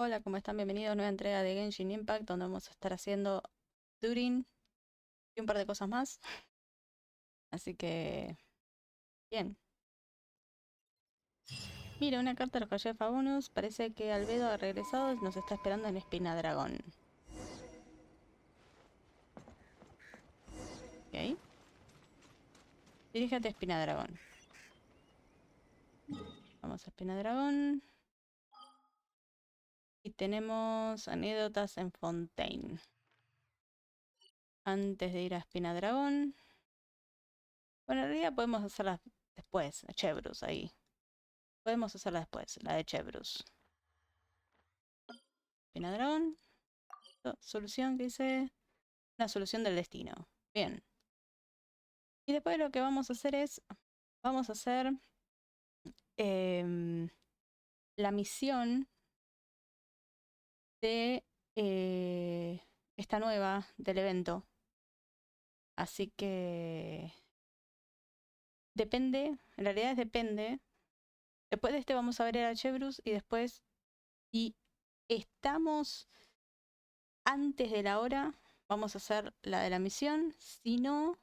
Hola, ¿cómo están? Bienvenidos a una nueva entrega de Genshin Impact, donde vamos a estar haciendo Turing y un par de cosas más. Así que, bien. Mira, una carta de los Caballeros Fabonus. Parece que Albedo ha regresado y nos está esperando en Espinadragón. Ok. Dirígete a Espinadragón. Vamos a Espinadragón. Y tenemos anécdotas en Fontaine. Antes de ir a Espinadragón. Bueno, en realidad podemos hacerlas después. A Chevrus, ahí. Podemos hacerla después, la de Chevrus. Espinadragón. Solución que dice... Una solución del destino. Bien. Y después lo que vamos a hacer es... Vamos a hacer... la misión de... esta nueva del evento. Así que... Depende. En realidad depende. Después de este vamos a ver a Chevrus. Y después... Si estamos antes de la hora... Vamos a hacer la de la misión. Si no...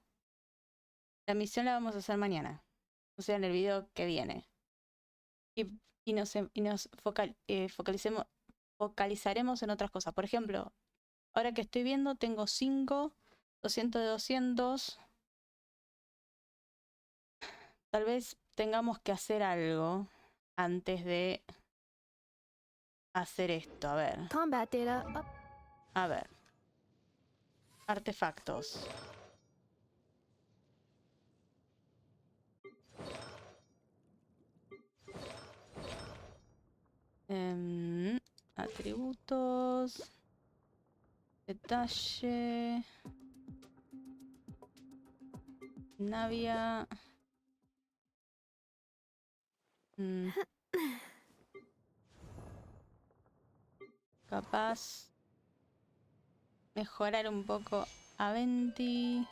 La misión la vamos a hacer mañana. O sea, en el video que viene. Y nos focalizaremos en otras cosas. Por ejemplo, ahora que estoy viendo, tengo 5, 200 de 200. Tal vez tengamos que hacer algo antes de hacer esto. A ver. Combat data up. A ver. Artefactos. Atributos. Detalle. Navia. Capaz mejorar un poco a 20.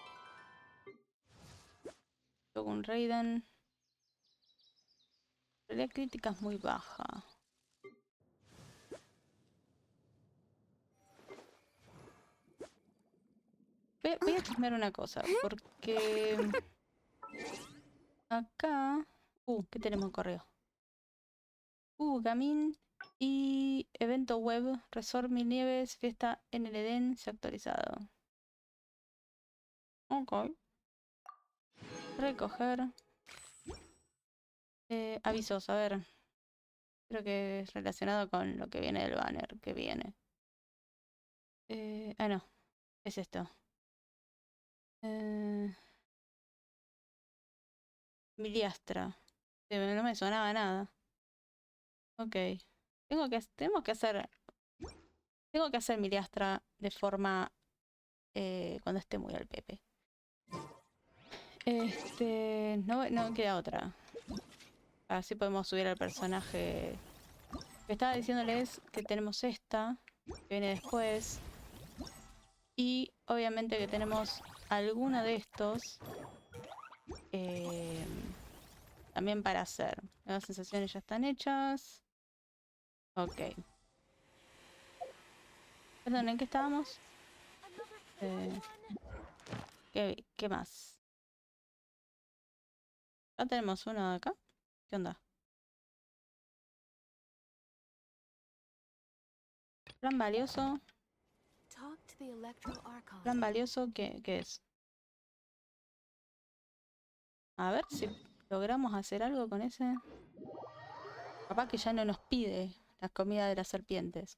Luego un Raiden. La crítica es muy baja. Voy a chismear una cosa, porque acá... ¿qué tenemos en correo? Gamin y evento web, Resort Mil Nieves, fiesta en el Edén, se ha actualizado. Ok. Recoger. Avisos, a ver. Creo que es relacionado con lo que viene del banner que viene. No. Es esto. Miliastra. No me sonaba nada. Ok. Tenemos que hacer... Tengo que hacer miliastra de forma... cuando esté muy al pepe. No queda otra. Así podemos subir al personaje. Estaba diciéndoles que tenemos esta, que viene después. Y obviamente que tenemos alguno de estos. También para hacer. Las sensaciones ya están hechas. Ok. Perdón, ¿en qué estábamos? ¿Qué más? Ya tenemos uno de acá. ¿Qué onda? Plan valioso. Plan valioso, ¿qué es? A ver si logramos hacer algo con ese. Capaz que ya no nos pide la comida de las serpientes.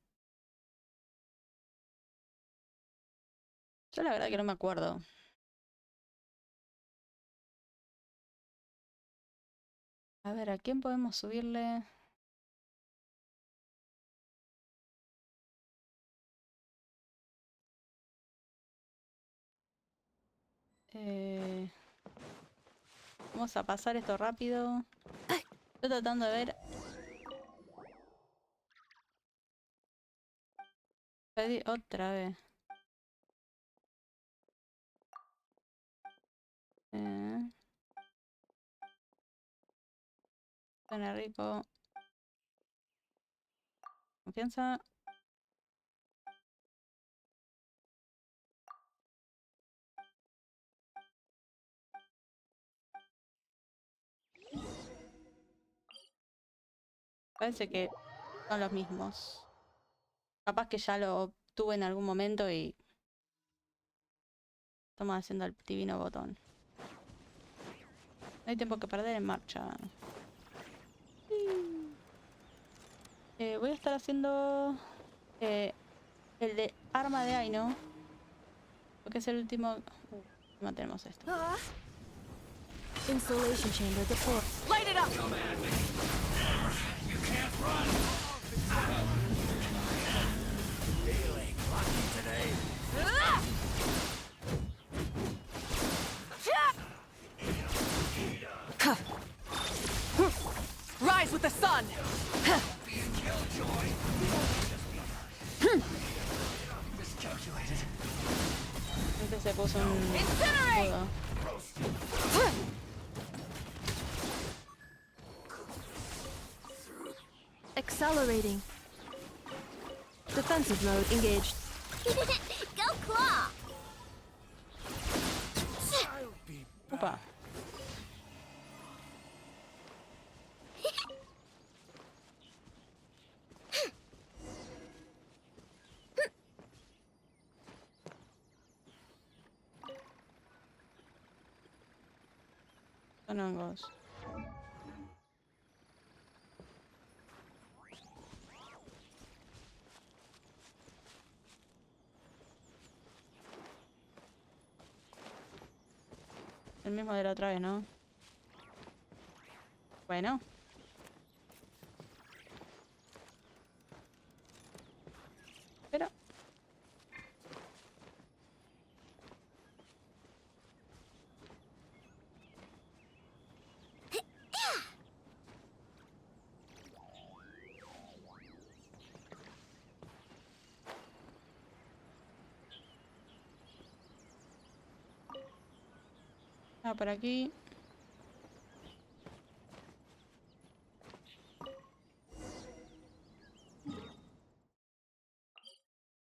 Yo la verdad que no me acuerdo. A ver, ¿a quién podemos subirle? Vamos a pasar esto rápido. Estoy tratando de ver. Otra vez. Suena rico. Confianza. Parece que son los mismos. Capaz que ya lo obtuve en algún momento y estamos haciendo el divino botón. No hay tiempo que perder, en marcha. Voy a estar haciendo el de arma de Aino, porque es el último. Mantenemos esto. Insulation chamber deployed. Light it up! You can't run! Feeling lucky today? Rise with the sun! Being killjoy? Miscalculated. Este se puso un Incinerate! escudo. Accelerating. Defensive mode engaged. Go claw! I'll be Opa. Son hongos. El mismo de la otra vez, ¿no? Bueno. Pero... por aquí.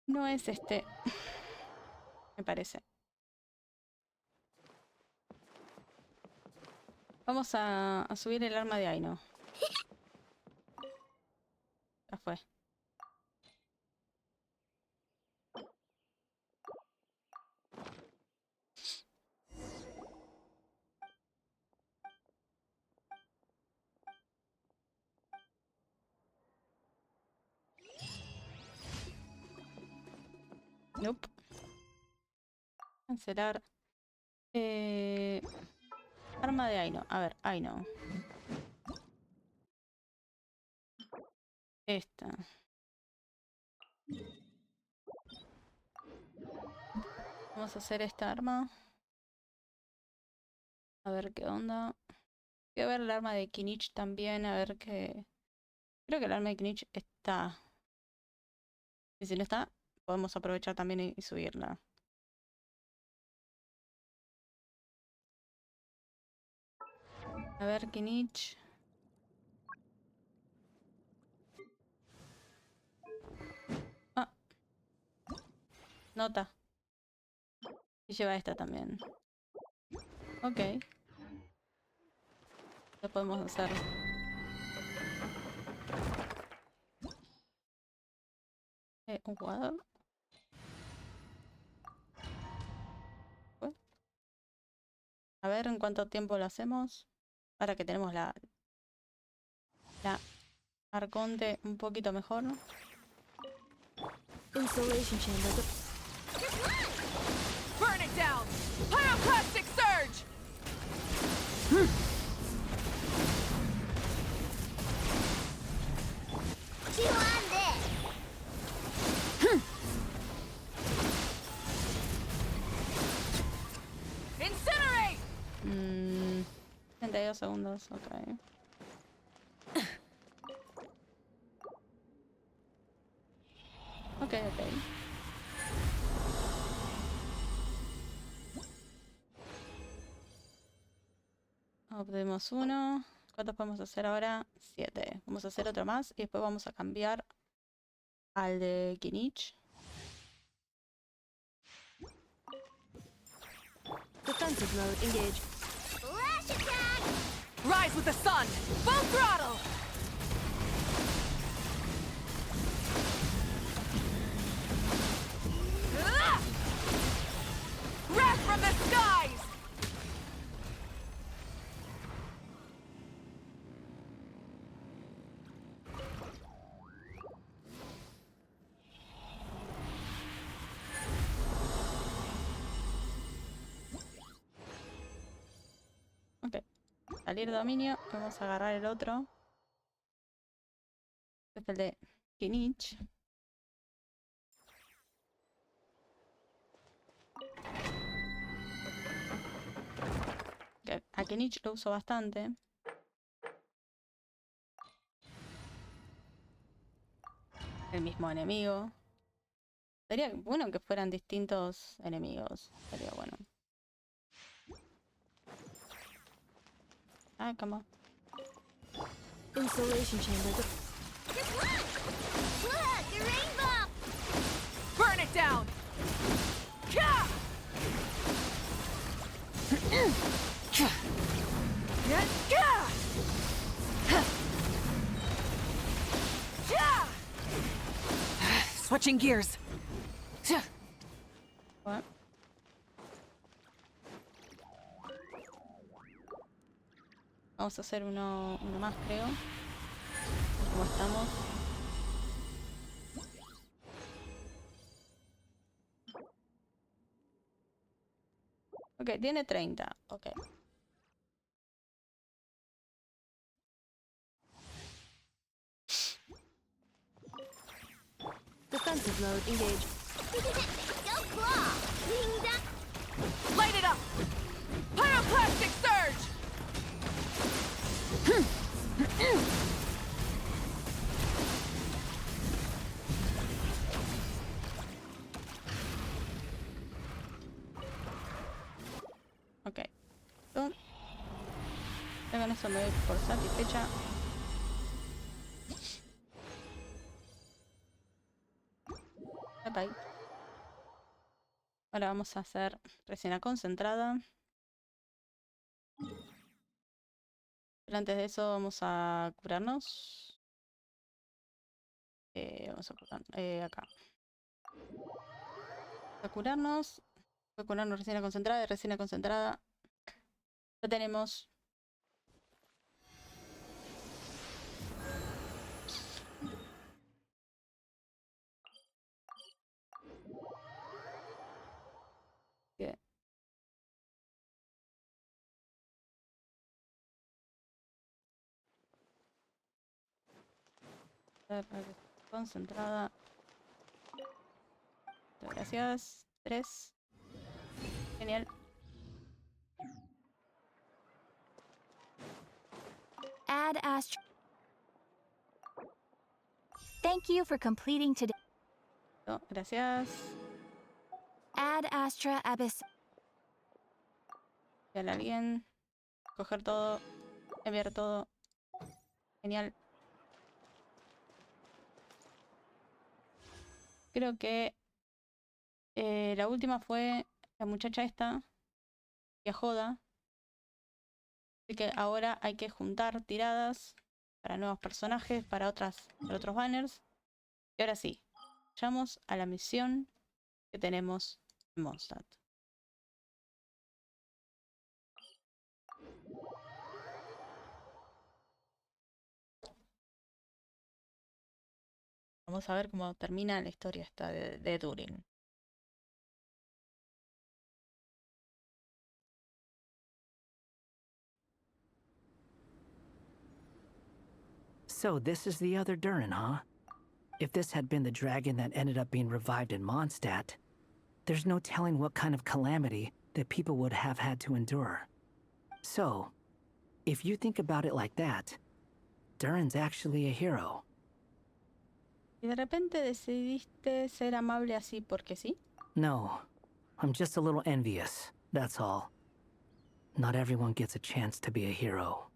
No es este. Me parece. Vamos a subir el arma de Aino. Ya fue. Nope. Cancelar. Arma de Aino. A ver, Aino. Esta. Vamos a hacer esta arma. A ver qué onda. Voy a ver el arma de Kinich también, a ver qué... Creo que el arma de Kinich está. Y si no está, podemos aprovechar también y subirla. A ver, Kinich. Ah. Nota. Y lleva esta también. Ok. Lo podemos hacer. ¿Un jugador? A ver en cuánto tiempo lo hacemos. Ahora que tenemos la Arconte un poquito mejor. Insulation chamber deployed. Burn it down! Pyroclastic surge! Chew on this! Incinerate! 32 segundos, ok. Ok. Obtenemos uno. ¿Cuántos podemos hacer ahora? 7. Vamos a hacer otro más y después vamos a cambiar al de Kinich. Defensive mode engaged. Flash attack! Rise with the sun! Full throttle! from the skies! Ok. Salir de dominio. Vamos a agarrar el otro. Este es el de Kinich. Que a Kinich lo uso bastante. El mismo enemigo. Sería bueno que fueran distintos enemigos. Sería bueno. Ah, cómo. Insulation chamber. Just look! Look, a rainbow! Burn it down! Ka! Switching gears. What? Vamos a hacer uno más, creo. Como estamos. Ok, tiene 30. Ok. Defensive mode engaged. Go claw! Ding dong! Light it up! Pyroclastic surge! Ok. Con eso me doy por satisfecha. Bye. Ahora vamos a hacer resina concentrada. Pero antes de eso vamos a curarnos. Vamos a curar acá. A curarnos. Voy a curarnos resina concentrada. De resina concentrada ya tenemos. Bien. Concentrada. Gracias. 3. Genial. Add Astra. Thank you for completing today. No, gracias. Add Astra Abyss. Enviar a alguien. Coger todo. Enviar todo. Genial. Creo que la última fue la muchacha esta. Y a Joda. Así que ahora hay que juntar tiradas para nuevos personajes, para otros banners. Y ahora sí, vayamos a la misión que tenemos en Mondstadt. Vamos a ver cómo termina la historia esta de Durin. So this is the other Durin, huh? If this had been the dragon that ended up being revived in Mondstadt, there's no telling what kind of calamity that people would have had to endure. So, if you think about it like that, Durin's actually a hero. ¿Y de repente decidiste ser amable así porque sí? No, I'm just a little envious, that's all. Not everyone gets a chance to be a hero.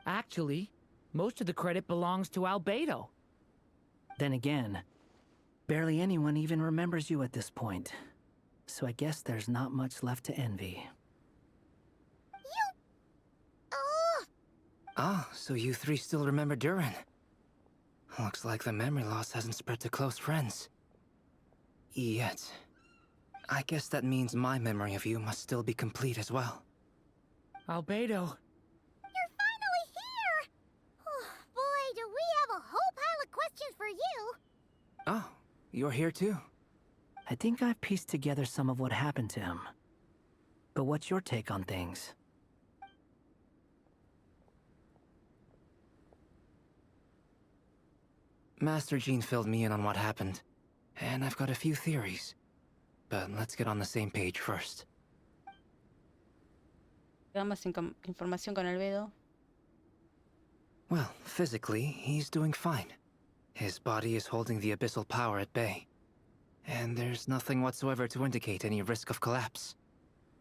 Actually, most of the credit belongs to Albedo. Then again, barely anyone even remembers you at this point. So I guess there's not much left to envy. Oh! Ah, so you three still remember Durin. Looks like the memory loss hasn't spread to close friends. Yet. I guess that means my memory of you must still be complete as well. Albedo. You're finally here! Oh, boy, do we have a whole pile of questions for you! Oh, you're here too? I think I've pieced together some of what happened to him. But what's your take on things? Master Jean filled me in on what happened, and I've got a few theories. But let's get on the same page first. Damos información con Albedo. Well, physically, he's doing fine. His body is holding the abyssal power at bay. And there's nothing whatsoever to indicate any risk of collapse.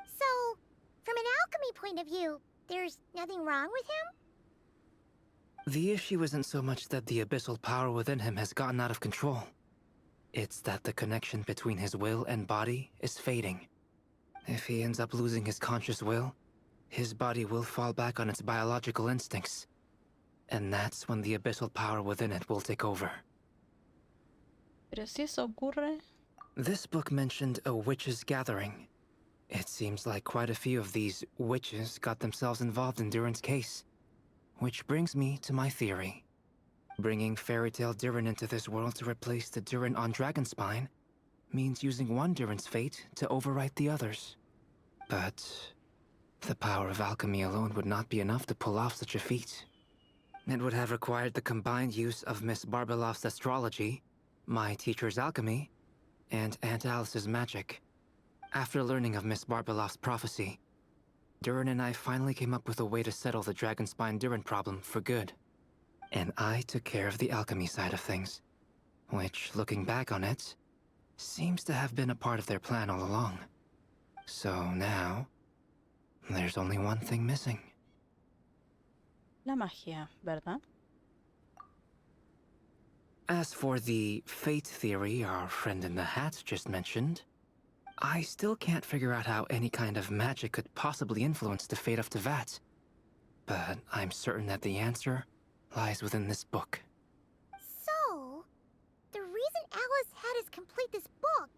So, from an alchemy point of view, there's nothing wrong with him? The issue isn't so much that the abyssal power within him has gotten out of control. It's that the connection between his will and body is fading. If he ends up losing his conscious will, his body will fall back on its biological instincts. And that's when the abyssal power within it will take over. Pero si eso ocurre, This book mentioned a witches' gathering. It seems like quite a few of these witches got themselves involved in Durin's case. Which brings me to my theory. Bringing Fairy Tale Durin into this world to replace the Durin on Dragonspine means using one Durin's fate to overwrite the others. But the power of alchemy alone would not be enough to pull off such a feat. It would have required the combined use of Miss Barbeloff's astrology, my teacher's alchemy, and Aunt Alice's magic. After learning of Miss Barbeloff's prophecy, Durin and I finally came up with a way to settle the Dragonspine Durin problem for good. And I took care of the alchemy side of things, which, looking back on it, seems to have been a part of their plan all along. So now, there's only one thing missing. la magia, ¿verdad? As for the fate theory our friend in the hat just mentioned, I still can't figure out how any kind of magic could possibly influence the fate of Tevat. But I'm certain that the answer lies within this book. So, the reason Alice had us complete this book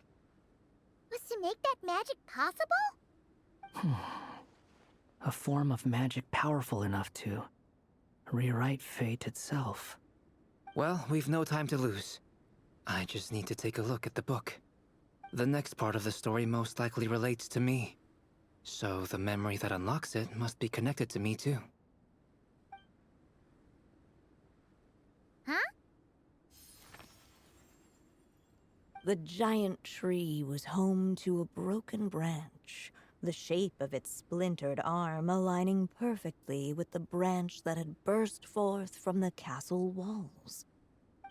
was to make that magic possible? A form of magic powerful enough to rewrite fate itself. Well, we've no time to lose. I just need to take a look at the book. The next part of the story most likely relates to me. So the memory that unlocks it must be connected to me too. Huh? The giant tree was home to a broken branch, the shape of its splintered arm aligning perfectly with the branch that had burst forth from the castle walls.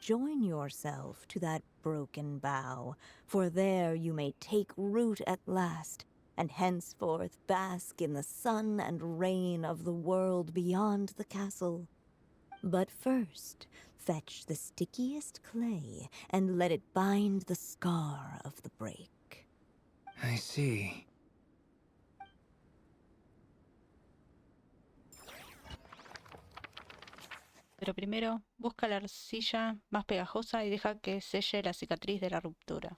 Join yourself to that broken bough, for there you may take root at last, and henceforth bask in the sun and rain of the world beyond the castle. But first, fetch the stickiest clay and let it bind the scar of the break. I see. Pero primero, busca la arcilla más pegajosa y deja que selle la cicatriz de la ruptura.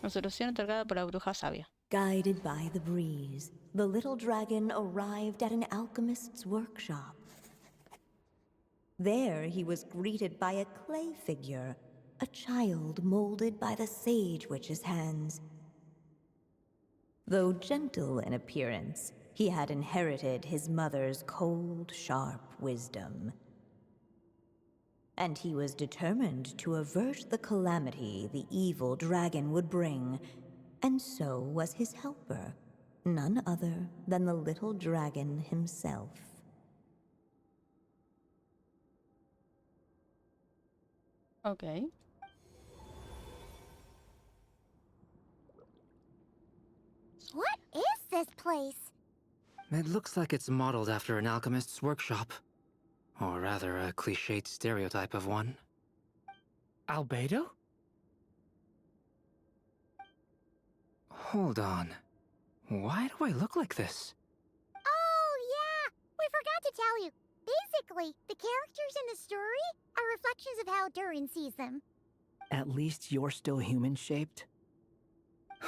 La solución otorgada por la bruja sabia. Guided by the breeze, the little dragon arrived at an alchemist's workshop. There he was greeted by a clay figure, a child molded by the sage witch's hands. Though gentle in appearance, he had inherited his mother's cold, sharp wisdom. And he was determined to avert the calamity the evil dragon would bring, and so was his helper, none other than the little dragon himself. Ok. What is this place? It looks like it's modeled after an alchemist's workshop. Or rather, a cliched stereotype of one. Albedo? Hold on. Why do I look like this? Oh, yeah! We forgot to tell you. Basically, the characters in the story are reflections of how Durin sees them. At least you're still human-shaped?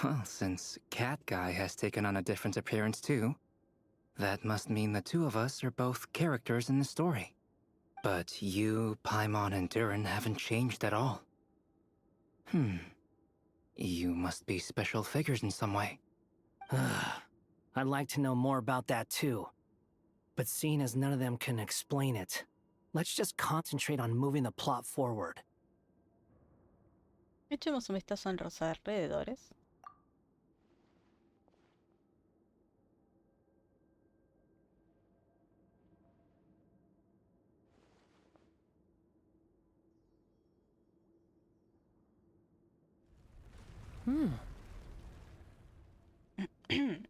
Well, since Cat Guy has taken on a different appearance too, that must mean the two of us are both characters in the story. But you, Paimon, and Durin haven't changed at all. You must be special figures in some way. I'd like to know more about that too. But seeing as none of them can explain it, let's just concentrate on moving the plot forward. Echemos un vistazo en los alrededores.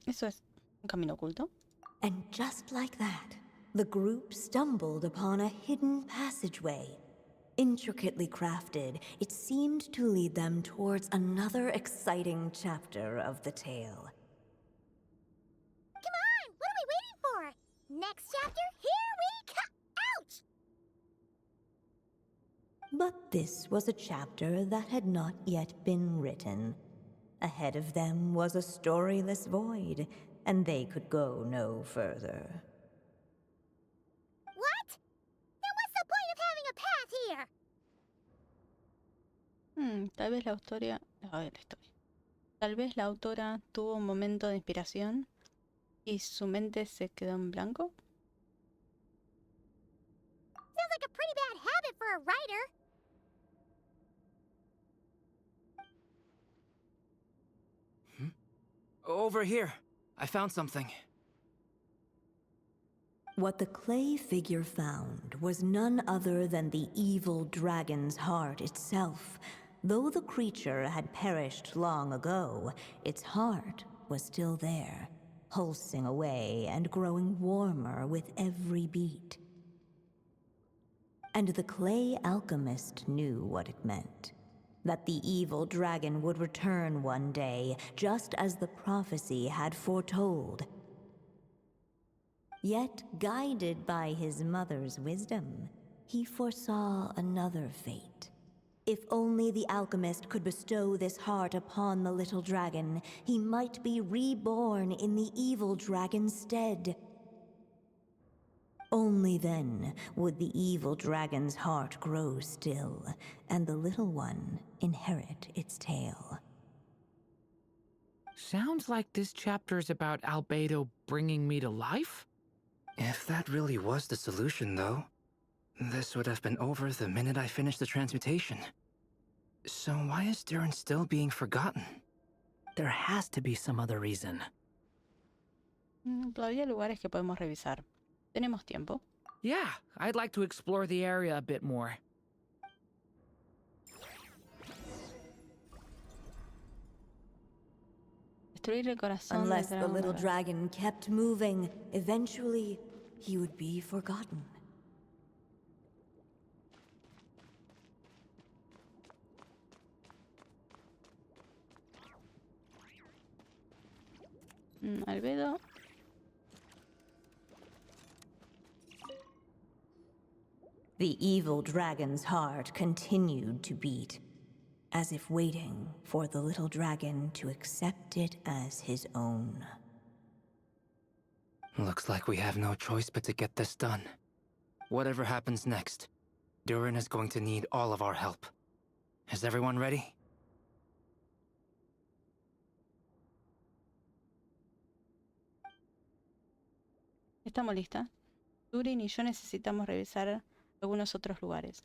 Eso es un camino oculto. And just like that, the group stumbled upon a hidden passageway. Intricately crafted, it seemed to lead them towards another exciting chapter of the tale. Come on! What are we waiting for? Next chapter, here we Ouch! But this was a chapter that had not yet been written. Ahead of them was a storyless void, and they could go no further. What? Then what's the point of having a path here? Tal vez la historia. Tal vez la autora tuvo un momento de inspiración y su mente se quedó en blanco. Sounds like a pretty bad habit for a writer. Over here. I found something. What the clay figure found was none other than the evil dragon's heart itself. Though the creature had perished long ago, its heart was still there, pulsing away and growing warmer with every beat. And the clay alchemist knew what it meant. That the evil dragon would return one day, just as the prophecy had foretold. Yet, guided by his mother's wisdom, he foresaw another fate. If only the alchemist could bestow this heart upon the little dragon, he might be reborn in the evil dragon's stead. Only then would the evil dragon's heart grow still, and the little one inherit its tale. Sounds like this chapter's about Albedo bringing me to life? If that really was the solution, though, this would have been over the minute I finished the transmutation. So why is Durin still being forgotten? There has to be some other reason. Todavía hay lugares que podemos revisar. Tenemos tiempo. Yeah, I'd like to explore the area a bit more. Destruir el corazón Unless del the dragón little malvado. dragon kept moving, eventually he would be forgotten. Albedo. The evil dragon's heart continued to beat, as if waiting for the little dragon to accept it as his own. Looks like we have no choice but to get this done. Whatever happens next, Durin is going to need all of our help. Is everyone ready? Estamos listas. Durin y yo necesitamos revisar algunos otros lugares.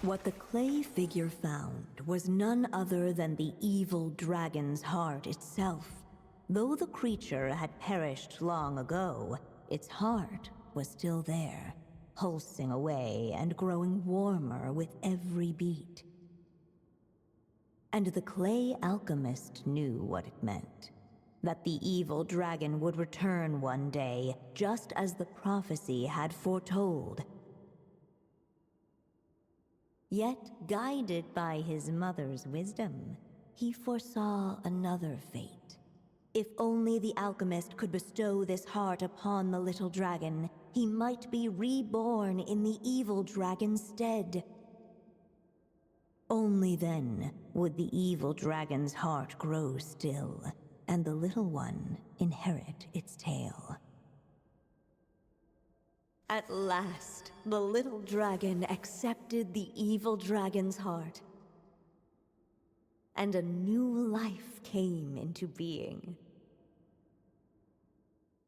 What the clay figure found was none other than the evil dragon's heart itself. Though the creature had perished long ago, its heart was still there, pulsing away and growing warmer with every beat. And the clay alchemist knew what it meant. That the evil dragon would return one day, just as the prophecy had foretold. Yet, guided by his mother's wisdom, he foresaw another fate. If only the alchemist could bestow this heart upon the little dragon, he might be reborn in the evil dragon's stead. Only then would the evil dragon's heart grow still, and the little one inherit its tale. At last, the little dragon accepted the evil dragon's heart, and a new life came into being.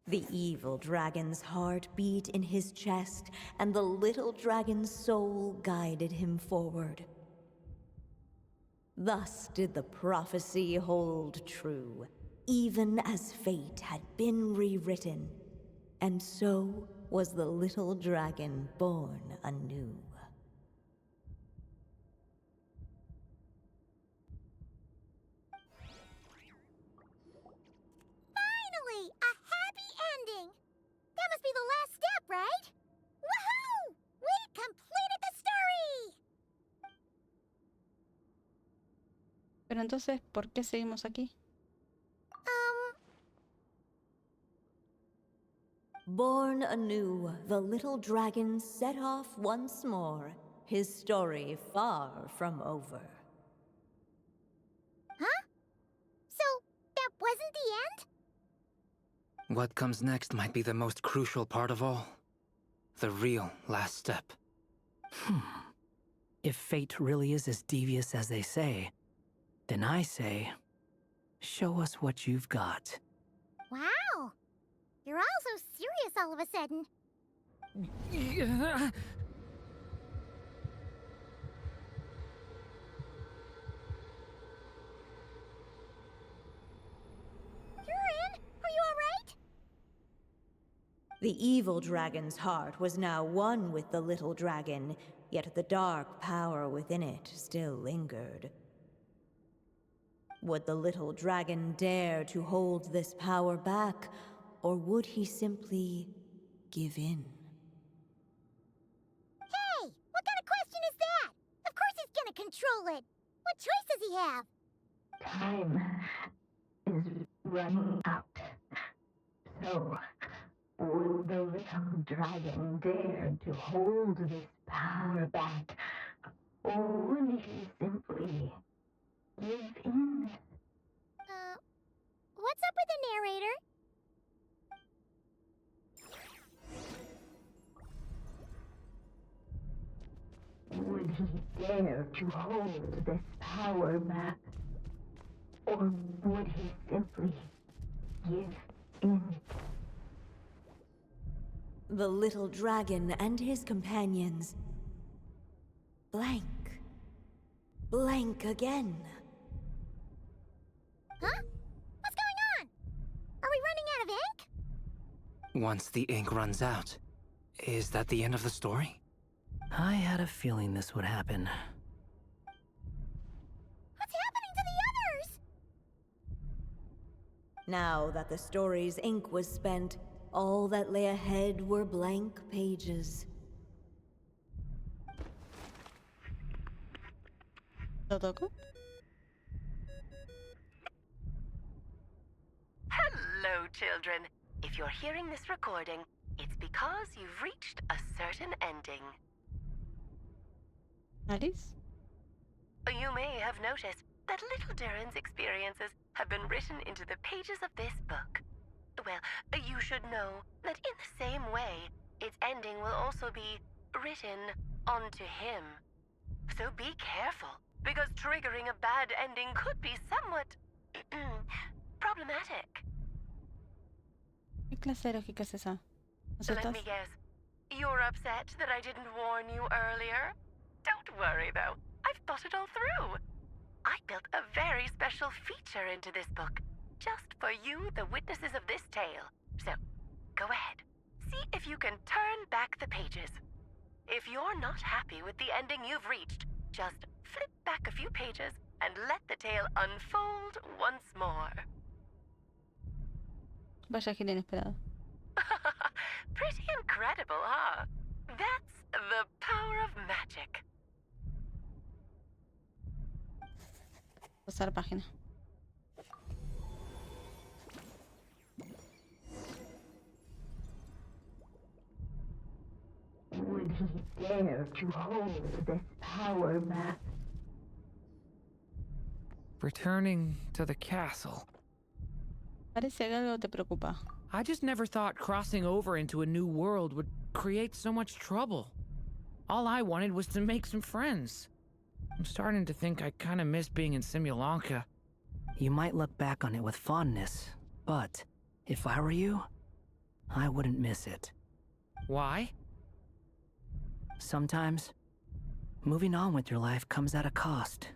The evil dragon's heart beat in his chest, and the little dragon's soul guided him forward. Thus did the prophecy hold true, even as fate had been rewritten, and so was the little dragon born anew. Finally! A happy ending! That must be the last step, right? Woohoo! We completed the story! Pero entonces, ¿por qué seguimos aquí? Born anew, the little dragon set off once more, his story far from over. Huh? So, that wasn't the end? What comes next might be the most crucial part of all. The real last step. If fate really is as devious as they say, then I say, show us what you've got. Wow! You're all so serious all of a sudden. Durin, are you alright? The evil dragon's heart was now one with the little dragon, yet the dark power within it still lingered. Would the little dragon dare to hold this power back, or would he simply give in? Hey, what kind of question is that? Of course he's gonna control it. What choice does he have? Time is running out. So, would the little dragon dare to hold this power back, or would he simply give in? What's up with the narrator? Would he dare to hold this power back, or would he simply give in? The little dragon and his companions blank. Blank again. Huh? What's going on? Are we running out of ink? Once the ink runs out, is that the end of the story? I had a feeling this would happen. What's happening to the others? Now that the story's ink was spent, all that lay ahead were blank pages. ¿Lo toco? Hello, children. If you're hearing this recording, it's because you've reached a certain ending. ¿Alice? You may have noticed that little Durin's experiences have been written into the pages of this book. Well, you should know that in the same way, its ending will also be written onto him. So be careful, because triggering a bad ending could be somewhat problematic. ¿Qué clase de lógica es esa? Let me guess. You're upset that I didn't warn you earlier? Don't worry, though. I've thought it all through. I built a very special feature into this book, just for you, the witnesses of this tale. So, go ahead. See if you can turn back the pages. If you're not happy with the ending you've reached, just flip back a few pages and let the tale unfold once more. Vaya giro inesperado. Pretty incredible, huh? That's the power of magic. Pasar página. dare to hold this power map. Returning to the castle. Parece que algo te preocupa. I just never thought crossing over into a new world would create so much trouble. All I wanted was to make some friends. I'm starting to think I kind of miss being in Simulanka. You might look back on it with fondness, but if I were you, I wouldn't miss it. Why? Sometimes, moving on with your life comes at a cost.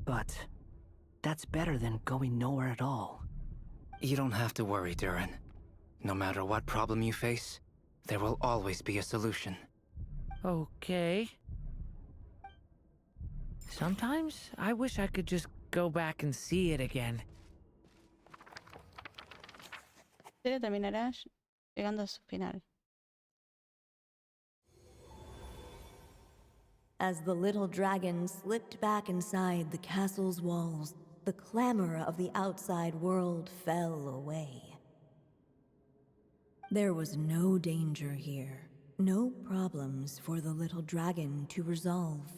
But that's better than going nowhere at all. You don't have to worry, Durin. No matter what problem you face, there will always be a solution. Okay. Sometimes I wish I could just go back and see it again. La serie terminará llegando a su final. As the little dragon slipped back inside the castle's walls, the clamor of the outside world fell away. There was no danger here, no problems for the little dragon to resolve.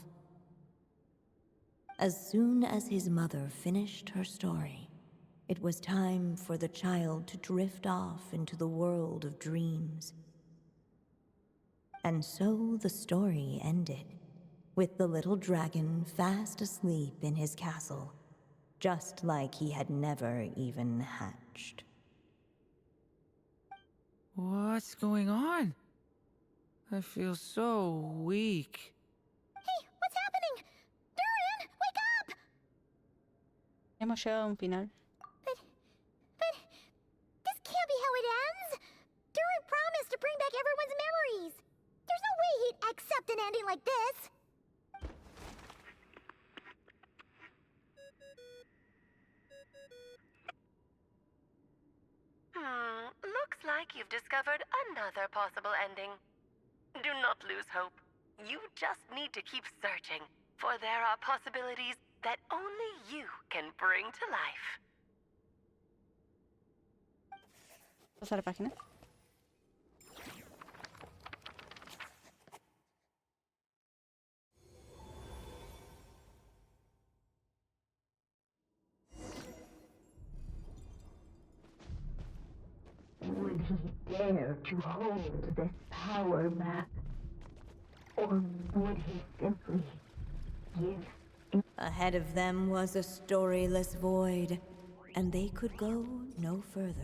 As soon as his mother finished her story, it was time for the child to drift off into the world of dreams. And so the story ended, with the little dragon fast asleep in his castle, just like he had never even hatched. What's going on? I feel so weak. Hey, what's happening? Durin, wake up! Hemos llegado a un final. But this can't be how it ends. Durin promised to bring back everyone's memories. There's no way he'd accept an ending like this. Looks like you've discovered another possible ending. Do not lose hope. You just need to keep searching, for there are possibilities that only you can bring to life. Pasar la página. Would he dare to hold this power map? Or would he simply give in? Ahead of them was a storyless void, and they could go no further.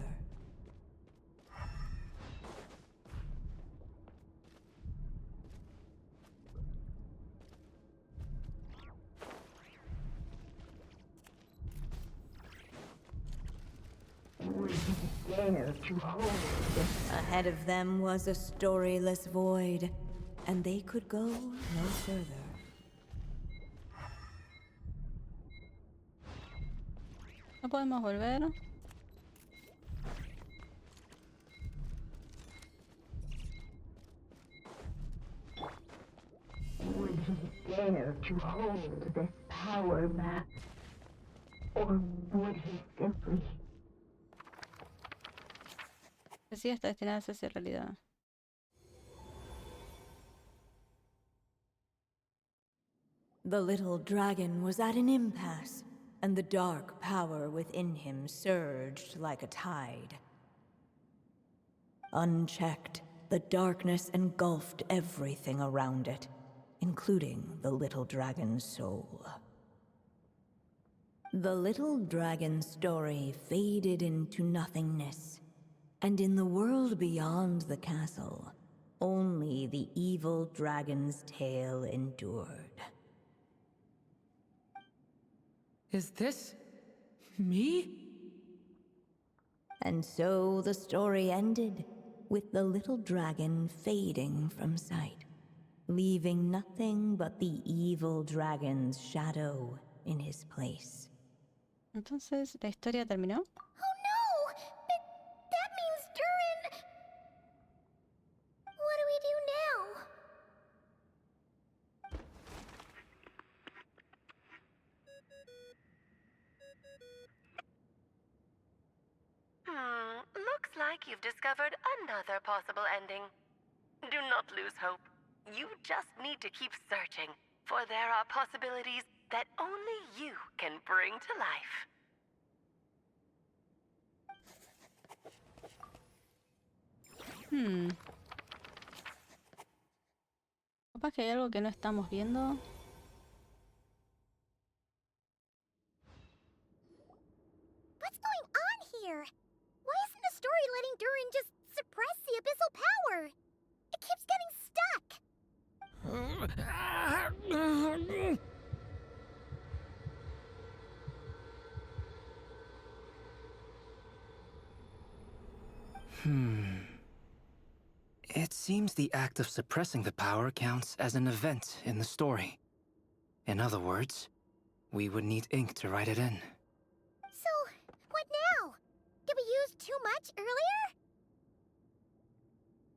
Would he dare to hold this? Ahead of them was a storyless void, and they could go no further. No podemos volver. Would he dare to hold this power map? Or would he simply? Sí, está destinada a hacerse realidad. The little dragon was at an impasse, and the dark power within him surged like a tide. Unchecked, the darkness engulfed everything around it, including the little dragon's soul. The little dragon's story faded into nothingness, and in the world beyond the castle, only the evil dragon's tale endured. Is this me? And so the story ended, with the little dragon fading from sight, leaving nothing but the evil dragon's shadow in his place. Entonces, ¿la historia terminó? Oh no! But that means Durin... What do we do now? Looks like you've discovered another possible ending. Do not lose hope. You just need to keep searching, for there are possibilities that only you can bring to life. Capaz que hay algo que no estamos viendo. What's going on here? Why isn't the story letting Durin just suppress the abyssal power? It keeps getting stuck. It seems the act of suppressing the power counts as an event in the story. In other words, we would need ink to write it in. So, what now? Did we use too much earlier?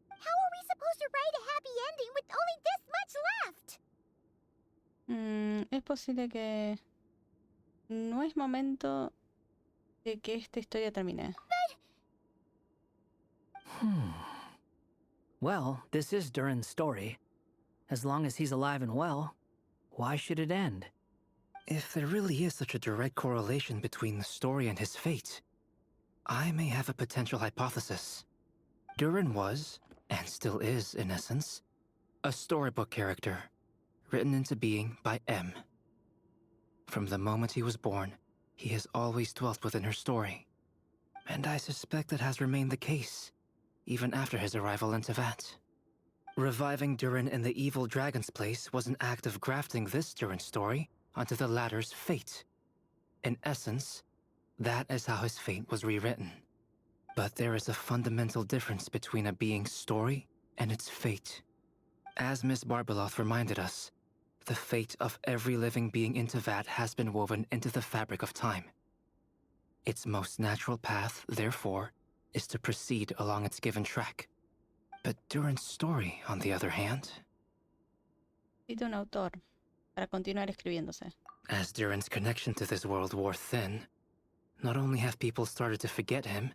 How are we supposed to write a happy ending with only this much left? Es posible que no es momento de que esta historia termine. Well, this is Durin's story. As long as he's alive and well, why should it end? If there really is such a direct correlation between the story and his fate, I may have a potential hypothesis. Durin was, and still is in essence, a storybook character, written into being by M. From the moment he was born, he has always dwelt within her story. And I suspect that has remained the case, even after his arrival in Tevat. Reviving Durin in the evil dragon's place was an act of grafting this Durin story onto the latter's fate. In essence, that is how his fate was rewritten. But there is a fundamental difference between a being's story and its fate. As Miss Barbeloth reminded us, the fate of every living being in Tevat has been woven into the fabric of time. Its most natural path, therefore, is to proceed along its given track. But Durin's story, on the other hand... Cito un autor para continuar escribiéndose. As Durin's connection to this world wore thin, not only have people started to forget him,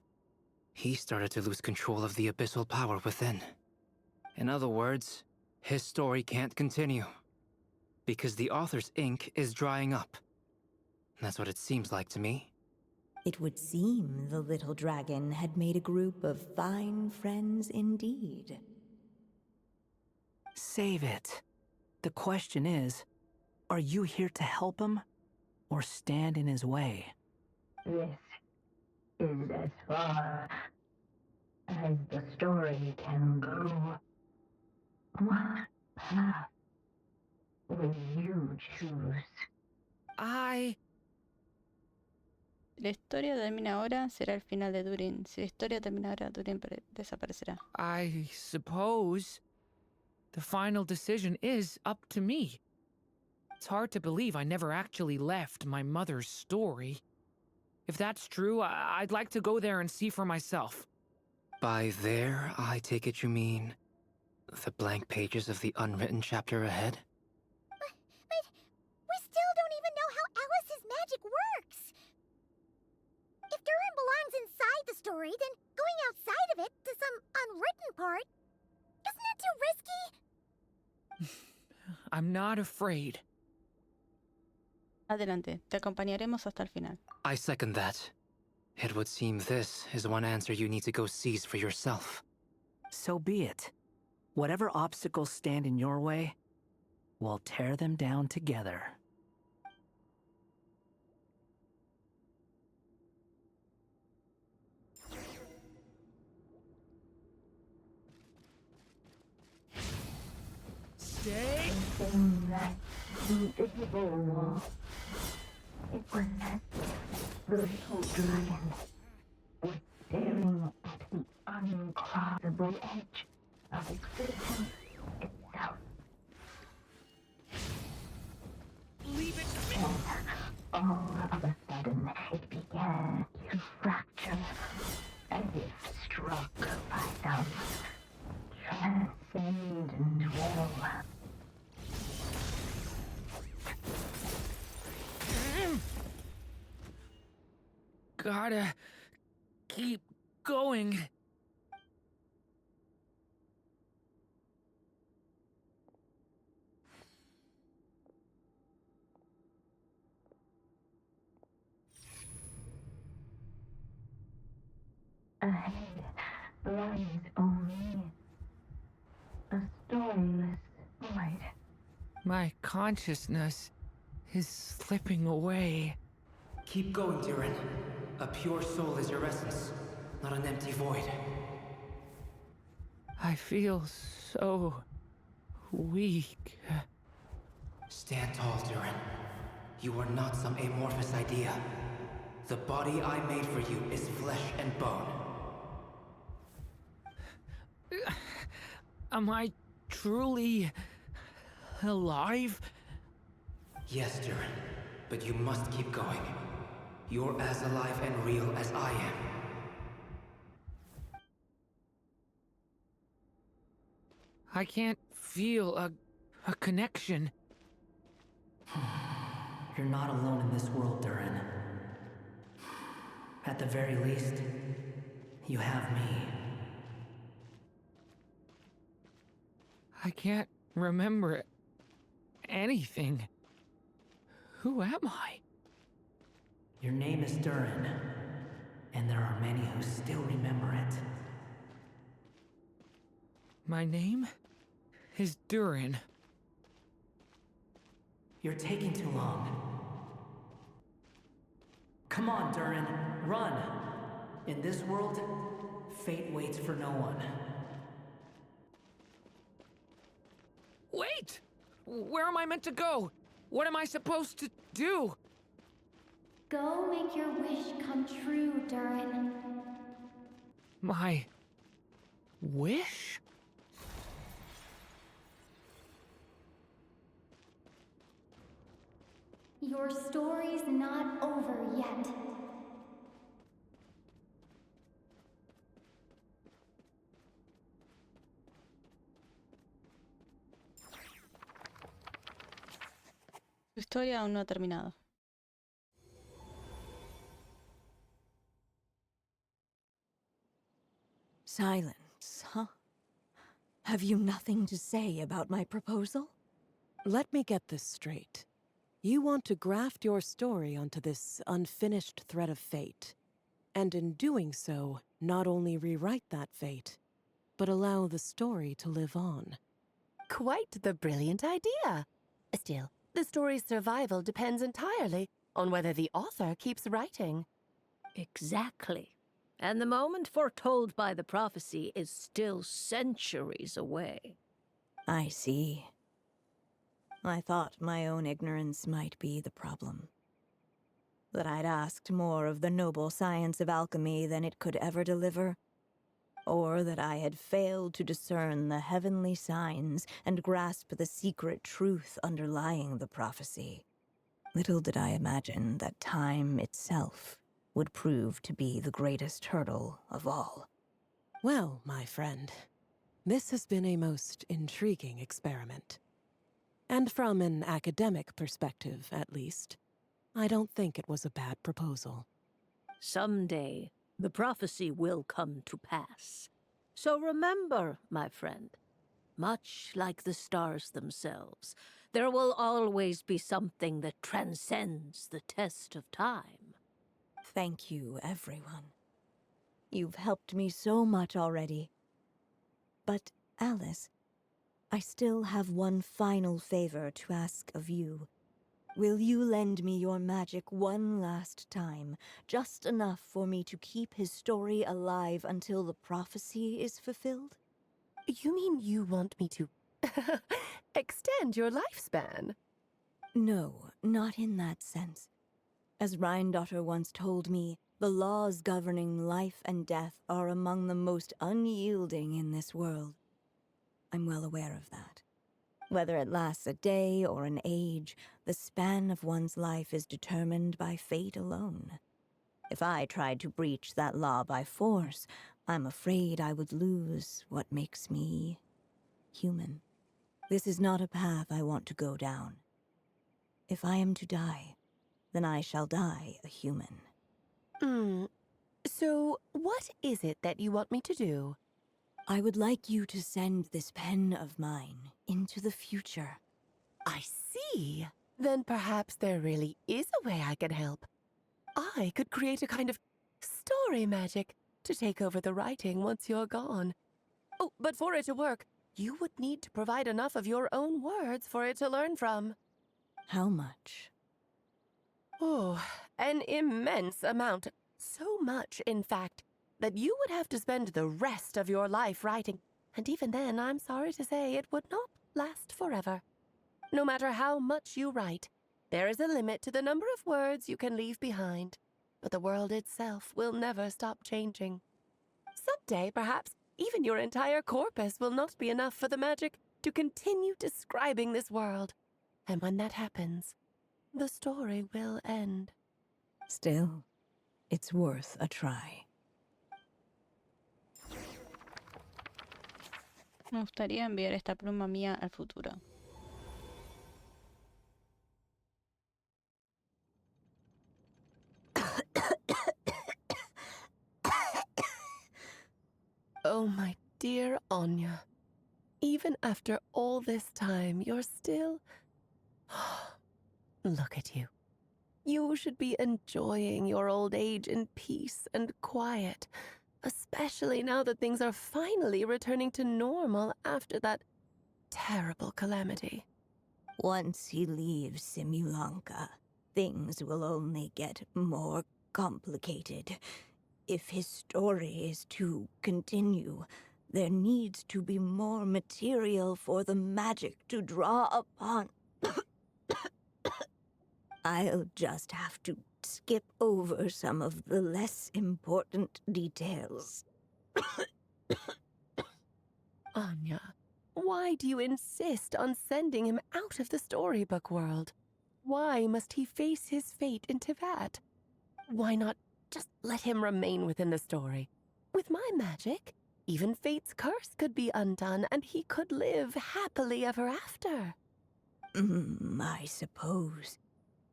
he started to lose control of the abyssal power within. In other words, his story can't continue. Because the author's ink is drying up. That's what it seems like to me. It would seem the little dragon had made a group of fine friends indeed. Save it. The question is, are you here to help him, or stand in his way? This is as far as the story can go. What path will you choose? Si la historia termina ahora, será el final de Durin. Si la historia termina ahora, Durin desaparecerá. I suppose the final decision is up to me. It's hard to believe I never actually left my mother's story. If that's true, I'd like to go there and see for myself. By there, I take it you mean the blank pages of the unwritten chapter ahead? But we still don't even know how Alice's magic works. If Durin belongs inside the story, then going outside of it to some unwritten part, isn't it too risky? I'm not afraid. Adelante, te acompañaremos hasta el final. I second that. It would seem this is one answer you need to go seize for yourself. So be it. Whatever obstacles stand in your way, we'll tear them down together. Stay. Anything that invisible. It was as if the little dragon was staring at the uncrossable edge of existence itself. Leave it to me. And all of a sudden, it began to fracture, as if struck by some transcendent will. Gotta keep going. lies only a storyless void. My consciousness is slipping away. Keep going, Durin. A pure soul is your essence, not an empty void. I feel so weak. Stand tall, Durin. You are not some amorphous idea. The body I made for you is flesh and bone. Am I truly alive? Yes, Durin, but you must keep going. You're as alive and real as I am. I can't feel a connection. You're not alone in this world, Durin. At the very least, you have me. I can't remember anything. Who am I? Your name is Durin, and there are many who still remember it. My name is Durin. You're taking too long. Come on, Durin, run! In this world, fate waits for no one. Wait! Where am I meant to go? What am I supposed to do? Go make your wish come true, Durin. My wish? Your story's not over yet. Tu historia aún no ha terminado. Silence, huh? Have you nothing to say about my proposal? Let me get this straight. You want to graft your story onto this unfinished thread of fate, and in doing so, not only rewrite that fate, but allow the story to live on. Quite the brilliant idea. Still, the story's survival depends entirely on whether the author keeps writing. Exactly. And the moment foretold by the prophecy is still centuries away. I see. I thought my own ignorance might be the problem. That I'd asked more of the noble science of alchemy than it could ever deliver. Or that I had failed to discern the heavenly signs and grasp the secret truth underlying the prophecy. Little did I imagine that time itself would prove to be the greatest hurdle of all. Well, my friend, this has been a most intriguing experiment. And from an academic perspective, at least, I don't think it was a bad proposal. Someday, the prophecy will come to pass. So remember, my friend, much like the stars themselves, there will always be something that transcends the test of time. Thank you, everyone. You've helped me so much already. But, Alice, I still have one final favor to ask of you. Will you lend me your magic one last time, just enough for me to keep his story alive until the prophecy is fulfilled? You mean you want me to extend your lifespan? No, not in that sense. As Rheindotter once told me, the laws governing life and death are among the most unyielding in this world. I'm well aware of that. Whether it lasts a day or an age, the span of one's life is determined by fate alone. If I tried to breach that law by force, I'm afraid I would lose what makes me human. This is not a path I want to go down. If I am to die, then I shall die a human. So, what is it that you want me to do? I would like you to send this pen of mine into the future. I see. Then perhaps there really is a way I can help. I could create a kind of story magic to take over the writing once you're gone. Oh, but for it to work, you would need to provide enough of your own words for it to learn from. How much? Oh, an immense amount. So much, in fact, that you would have to spend the rest of your life writing. And even then, I'm sorry to say, it would not last forever. No matter how much you write, there is a limit to the number of words you can leave behind. But the world itself will never stop changing. Someday, perhaps, even your entire corpus will not be enough for the magic to continue describing this world. And when that happens, the story will end. Still, it's worth a try. Me gustaría enviar esta pluma mía al futuro. Oh, my dear Anya. Even after all this time, you're still... Look at you. You should be enjoying your old age in peace and quiet, especially now that things are finally returning to normal after that terrible calamity. Once he leaves Simulanka, things will only get more complicated. If his story is to continue, there needs to be more material for the magic to draw upon. I'll just have to skip over some of the less important details. Anya, why do you insist on sending him out of the storybook world? Why must he face his fate into that? Why not just let him remain within the story? With my magic, even fate's curse could be undone and he could live happily ever after. I suppose.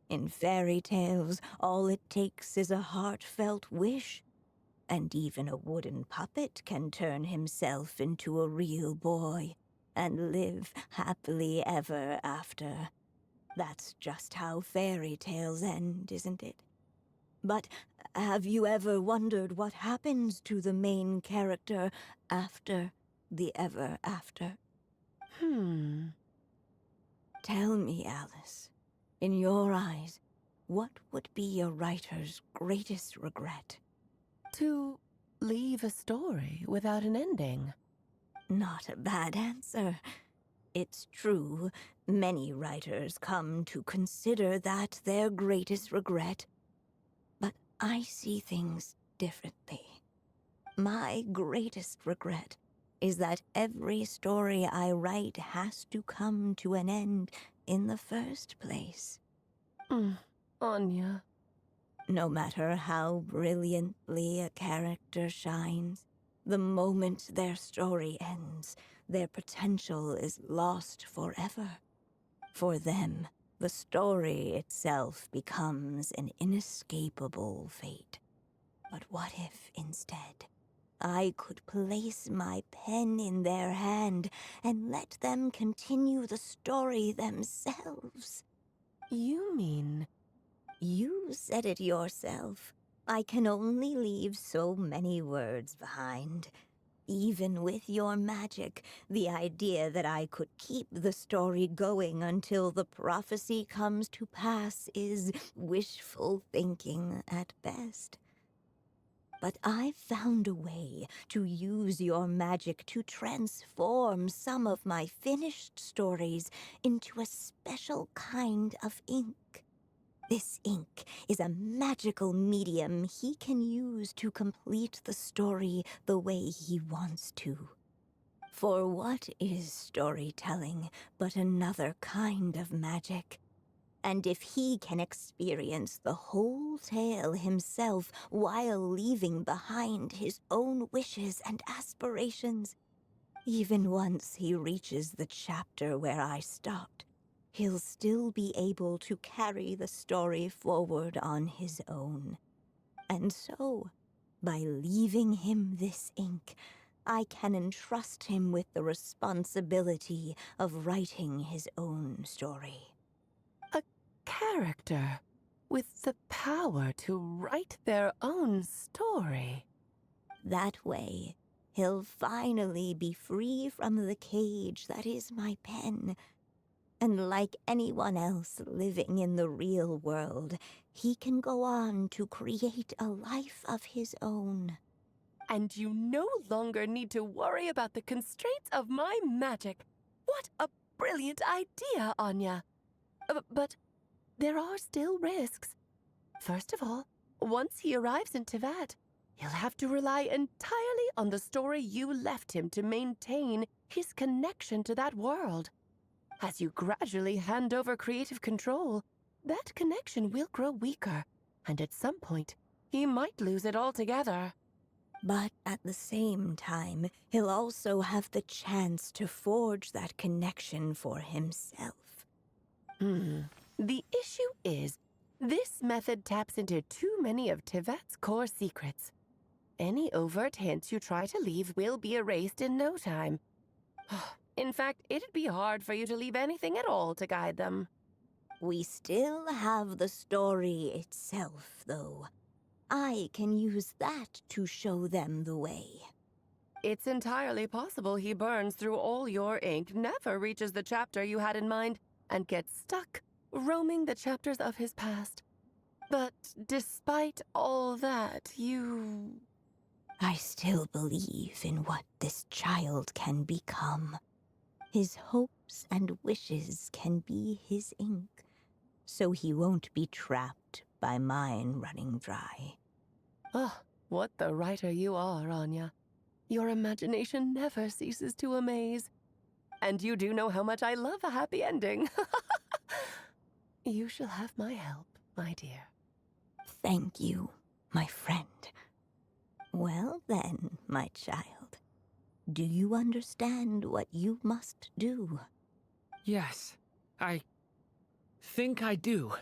In fairy tales, all it takes is a heartfelt wish. And even a wooden puppet can turn himself into a real boy and live happily ever after. That's just how fairy tales end, isn't it? But have you ever wondered what happens to the main character after the ever after? Tell me, Alice, in your eyes, what would be a writer's greatest regret? To leave a story without an ending. Not a bad answer. It's true, many writers come to consider that their greatest regret. But I see things differently. My greatest regret is that every story I write has to come to an end in the first place. Anya. No matter how brilliantly a character shines, the moment their story ends, their potential is lost forever. For them, the story itself becomes an inescapable fate. But what if, instead, I could place my pen in their hand and let them continue the story themselves? You mean... You said it yourself. I can only leave so many words behind. Even with your magic, the idea that I could keep the story going until the prophecy comes to pass is wishful thinking at best. But I've found a way to use your magic to transform some of my finished stories into a special kind of ink. This ink is a magical medium he can use to complete the story the way he wants to. For what is storytelling but another kind of magic? And if he can experience the whole tale himself while leaving behind his own wishes and aspirations, even once he reaches the chapter where I stopped, he'll still be able to carry the story forward on his own. And so, by leaving him this ink, I can entrust him with the responsibility of writing his own story. A character with the power to write their own story. That way, he'll finally be free from the cage that is my pen. And like anyone else living in the real world, he can go on to create a life of his own. And you no longer need to worry about the constraints of my magic. What a brilliant idea, Anya. But there are still risks. First of all, once he arrives in Tevat, he'll have to rely entirely on the story you left him to maintain his connection to that world. As you gradually hand over creative control, that connection will grow weaker, and at some point, he might lose it altogether. But at the same time, he'll also have the chance to forge that connection for himself. The issue is, this method taps into too many of Tevat's core secrets. Any overt hints you try to leave will be erased in no time. In fact, it'd be hard for you to leave anything at all to guide them. We still have the story itself, though. I can use that to show them the way. It's entirely possible he burns through all your ink, never reaches the chapter you had in mind, and gets stuck, roaming the chapters of his past. But despite all that, I still believe in what this child can become. His hopes and wishes can be his ink, so he won't be trapped by mine running dry. Oh, what the writer you are, Anya. Your imagination never ceases to amaze. And you do know how much I love a happy ending. You shall have my help, my dear. Thank you, my friend. Well then, my child, do you understand what you must do? Yes, I think I do.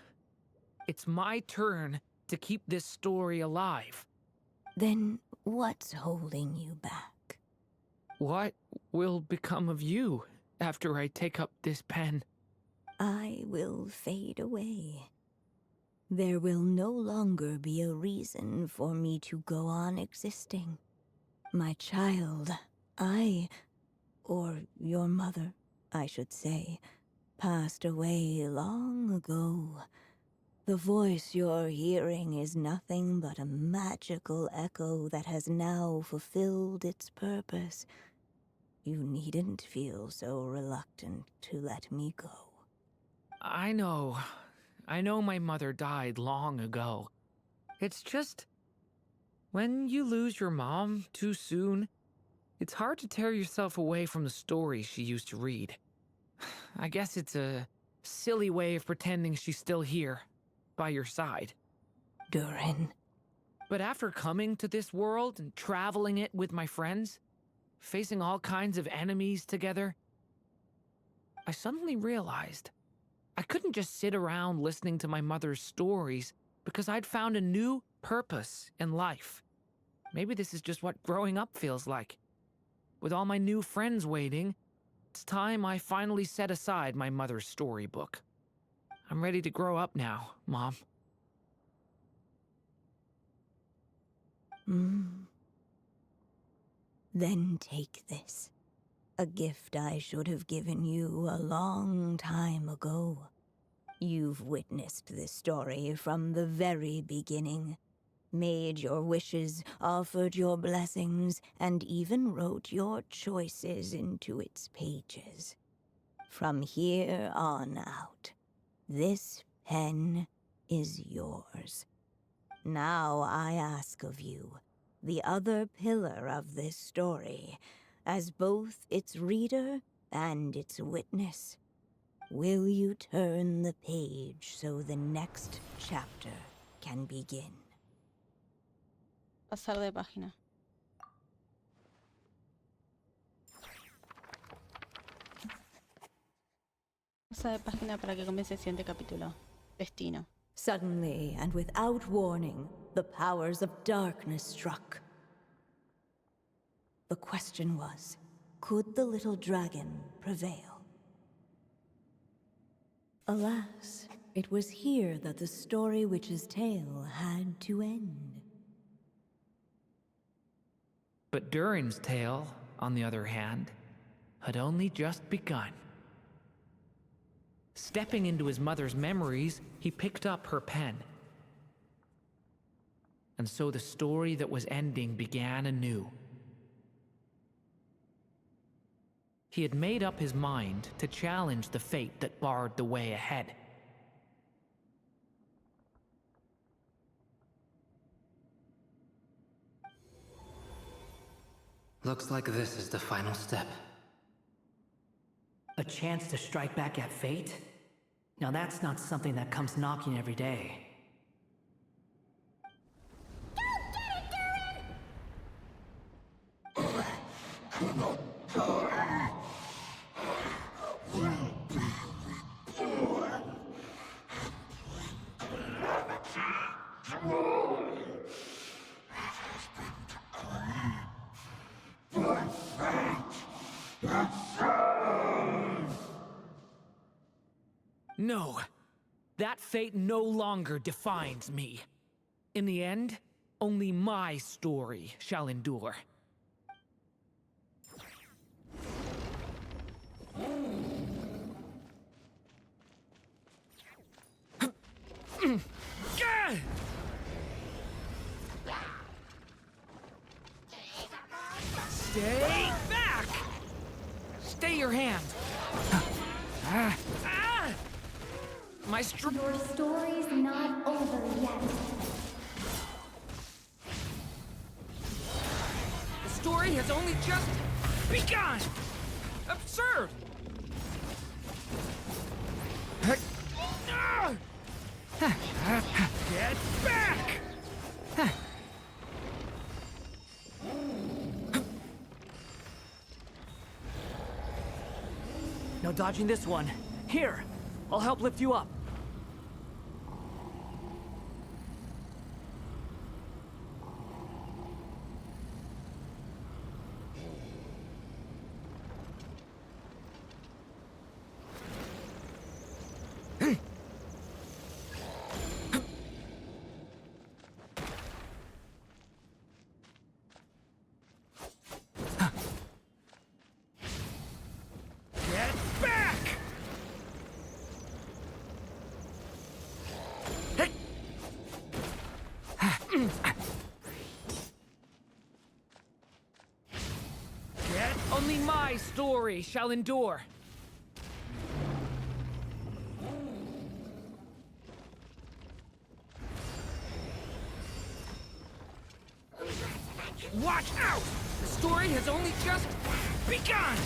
It's my turn to keep this story alive. Then what's holding you back? What will become of you after I take up this pen? I will fade away. There will no longer be a reason for me to go on existing. My child, or your mother, I should say, passed away long ago. The voice you're hearing is nothing but a magical echo that has now fulfilled its purpose. You needn't feel so reluctant to let me go. I know my mother died long ago. It's just, when you lose your mom too soon, it's hard to tear yourself away from the stories she used to read. I guess it's a silly way of pretending she's still here, by your side. Durin. But after coming to this world and traveling it with my friends, facing all kinds of enemies together, I suddenly realized I couldn't just sit around listening to my mother's stories because I'd found a new purpose in life. Maybe this is just what growing up feels like. With all my new friends waiting, it's time I finally set aside my mother's storybook. I'm ready to grow up now, Mom. Then take this. A gift I should have given you a long time ago. You've witnessed this story from the very beginning. Made your wishes, offered your blessings, and even wrote your choices into its pages. From here on out, this pen is yours. Now I ask of you, the other pillar of this story, as both its reader and its witness, will you turn the page so the next chapter can begin? Pasar de página. Pasa de página para que comience el siguiente capítulo. Destino. Suddenly, and without warning, the powers of darkness struck. The question was, could the little dragon prevail? Alas, it was here that the story witch's tale had to end. But Durin's tale, on the other hand, had only just begun. Stepping into his mother's memories, he picked up her pen. And so the story that was ending began anew. He had made up his mind to challenge the fate that barred the way ahead. Looks like this is the final step. A chance to strike back at fate? Now that's not something that comes knocking every day. No, that fate no longer defines me. In the end, only my story shall endure. Stay back! Stay your hand! My Your story's not over yet. The story has only just begun! Absurd! Get back! No dodging this one. Here, I'll help lift you up. Only my story shall endure. Watch out! The story has only just begun!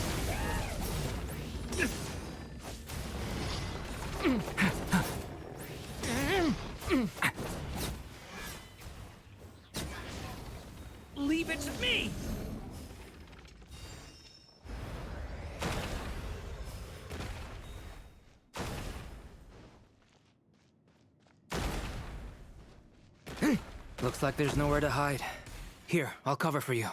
Leave it to me! Looks like there's nowhere to hide. Here, I'll cover for you.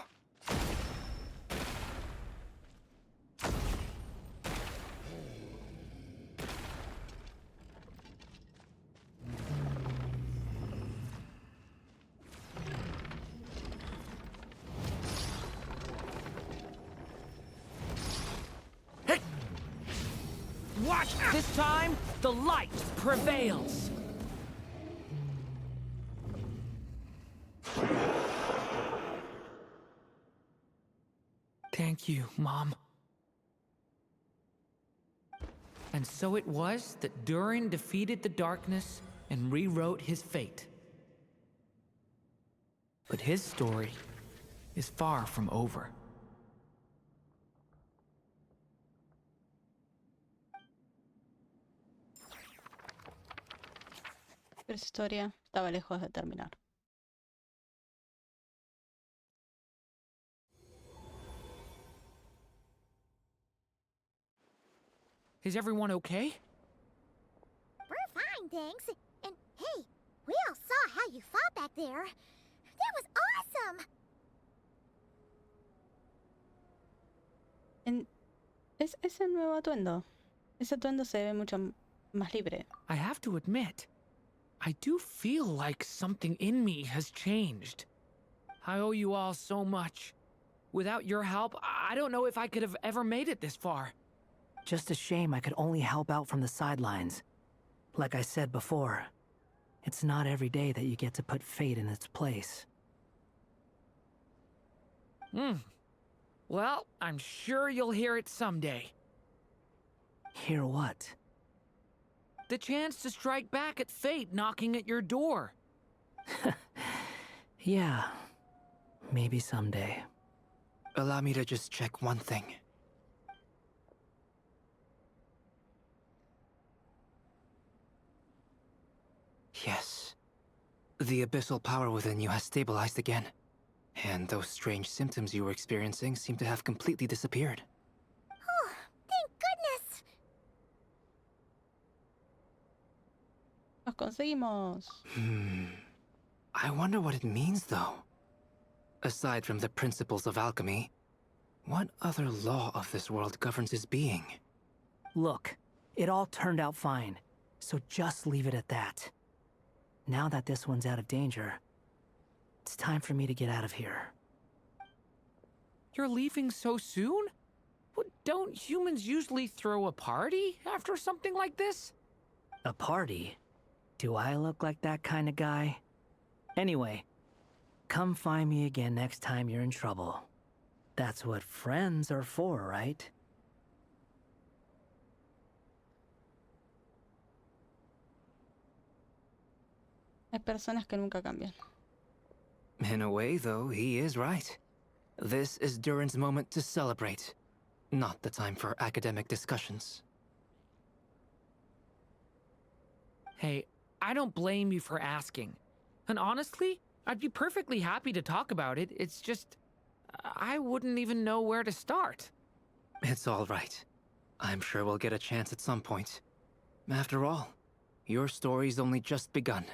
Watch out! This time, the light prevails! Thank you, Mom. And so it was that Durin defeated the darkness and rewrote his fate. But his story is far from over. Pero esa historia estaba lejos de terminar. Is everyone okay? We're fine, thanks. And hey, we all saw how you fought back there. That was awesome! Ese nuevo atuendo. Ese atuendo se ve mucho más libre. I have to admit, I do feel like something in me has changed. I owe you all so much. Without your help, I don't know if I could have ever made it this far. Just a shame I could only help out from the sidelines. Like I said before, it's not every day that you get to put fate in its place. Well, I'm sure you'll hear it someday. Hear what? The chance to strike back at fate knocking at your door. Yeah, maybe someday. Allow me to just check one thing. Yes. The abyssal power within you has stabilized again. And those strange symptoms you were experiencing seem to have completely disappeared. Oh, thank goodness! Nos conseguimos. I wonder what it means, though. Aside from the principles of alchemy, what other law of this world governs his being? Look, it all turned out fine, so just leave it at that. Now that this one's out of danger, it's time for me to get out of here. You're leaving so soon? Don't humans usually throw a party after something like this? A party? Do I look like that kind of guy? Anyway, come find me again next time you're in trouble. That's what friends are for, right? Hay personas que nunca cambian. In a way, though, he is right. This is Durin's moment to celebrate, not the time for academic discussions. Hey, I don't blame you for asking. And honestly, I'd be perfectly happy to talk about it. It's just, I wouldn't even know where to start. It's all right. I'm sure we'll get a chance at some point. After all, your story's only just begun.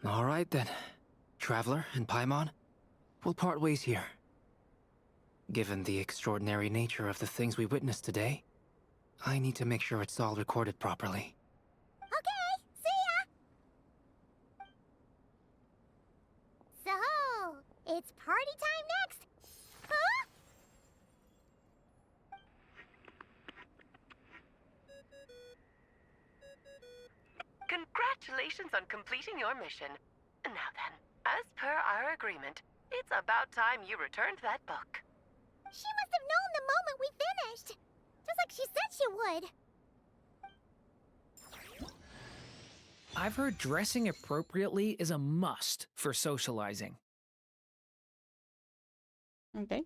All right then. Traveler and Paimon, we'll part ways here. Given the extraordinary nature of the things we witnessed today, I need to make sure it's all recorded properly. Okay, see ya! So, it's party time next! Huh? Congratulations on completing your mission. Now then, as per our agreement, it's about time you returned that book. She must have known the moment we finished! Just like she said she would! I've heard dressing appropriately is a must for socializing. Ok.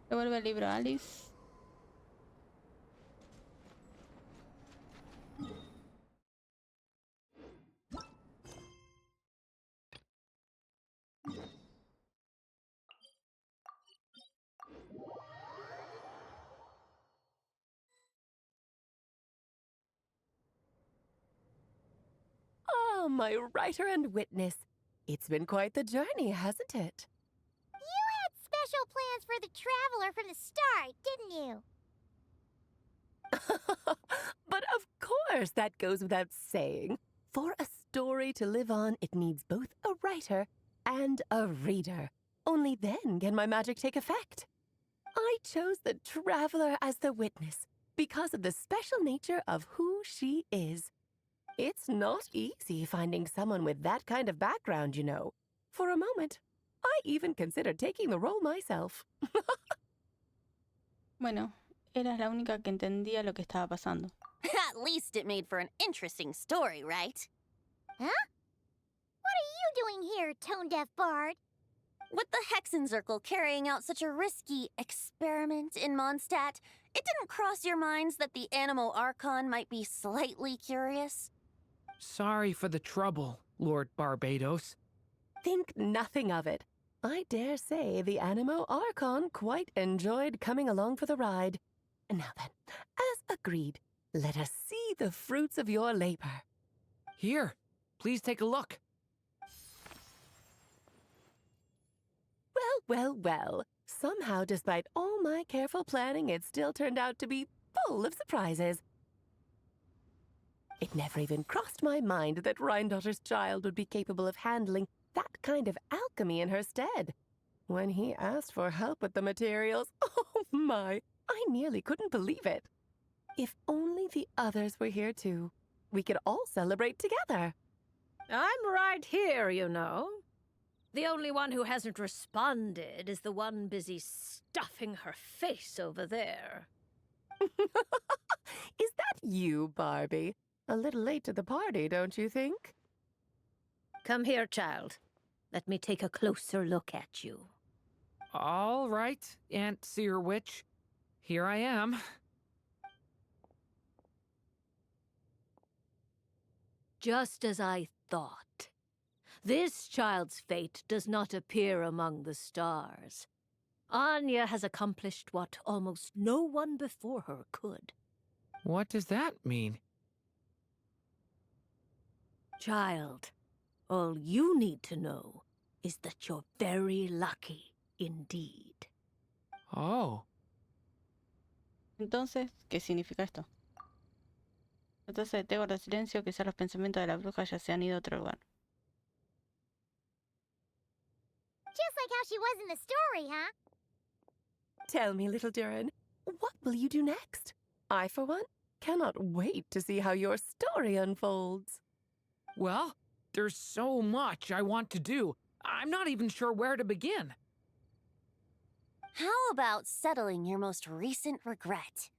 Devuelve el libro a Alice. Oh, my writer and witness. It's been quite the journey, hasn't it? You had special plans for the traveler from the start, didn't you? But of course, that goes without saying. For a story to live on, it needs both a writer and a reader. Only then can my magic take effect. I chose the traveler as the witness because of the special nature of who she is. It's not easy finding someone with that kind of background, you know. For a moment, I even considered taking the role myself. Bueno, eras la única que entendía lo que estaba pasando. At least it made for an interesting story, right? Huh? What are you doing here, tone-deaf bard? With the Hexen Circle carrying out such a risky experiment in Mondstadt, it didn't cross your minds that the Animo Archon might be slightly curious? Sorry for the trouble, Lord Barbados. Think nothing of it. I dare say the Animo Archon quite enjoyed coming along for the ride. Now then, as agreed, let us see the fruits of your labor. Here, please take a look. Well. Somehow, despite all my careful planning, it still turned out to be full of surprises. It never even crossed my mind that Rhindotter's child would be capable of handling that kind of alchemy in her stead. When he asked for help with the materials, oh my, I nearly couldn't believe it. If only the others were here too, we could all celebrate together. I'm right here, you know. The only one who hasn't responded is the one busy stuffing her face over there. Is that you, Barbie? A little late to the party, don't you think? Come here, child. Let me take a closer look at you. All right, Aunt Seer Witch. Here I am. Just as I thought. This child's fate does not appear among the stars. Anya has accomplished what almost no one before her could. What does that mean? Child, all you need to know is that you're very lucky indeed. Oh. Entonces, ¿qué significa esto? Entonces, te guarda silencio, quizás los pensamientos de la bruja ya se han ido a otro lugar. Just like how she was in the story, huh? Tell me, little Durin, what will you do next? I, for one, cannot wait to see how your story unfolds. Well, there's so much I want to do. I'm not even sure where to begin. How about settling your most recent regret?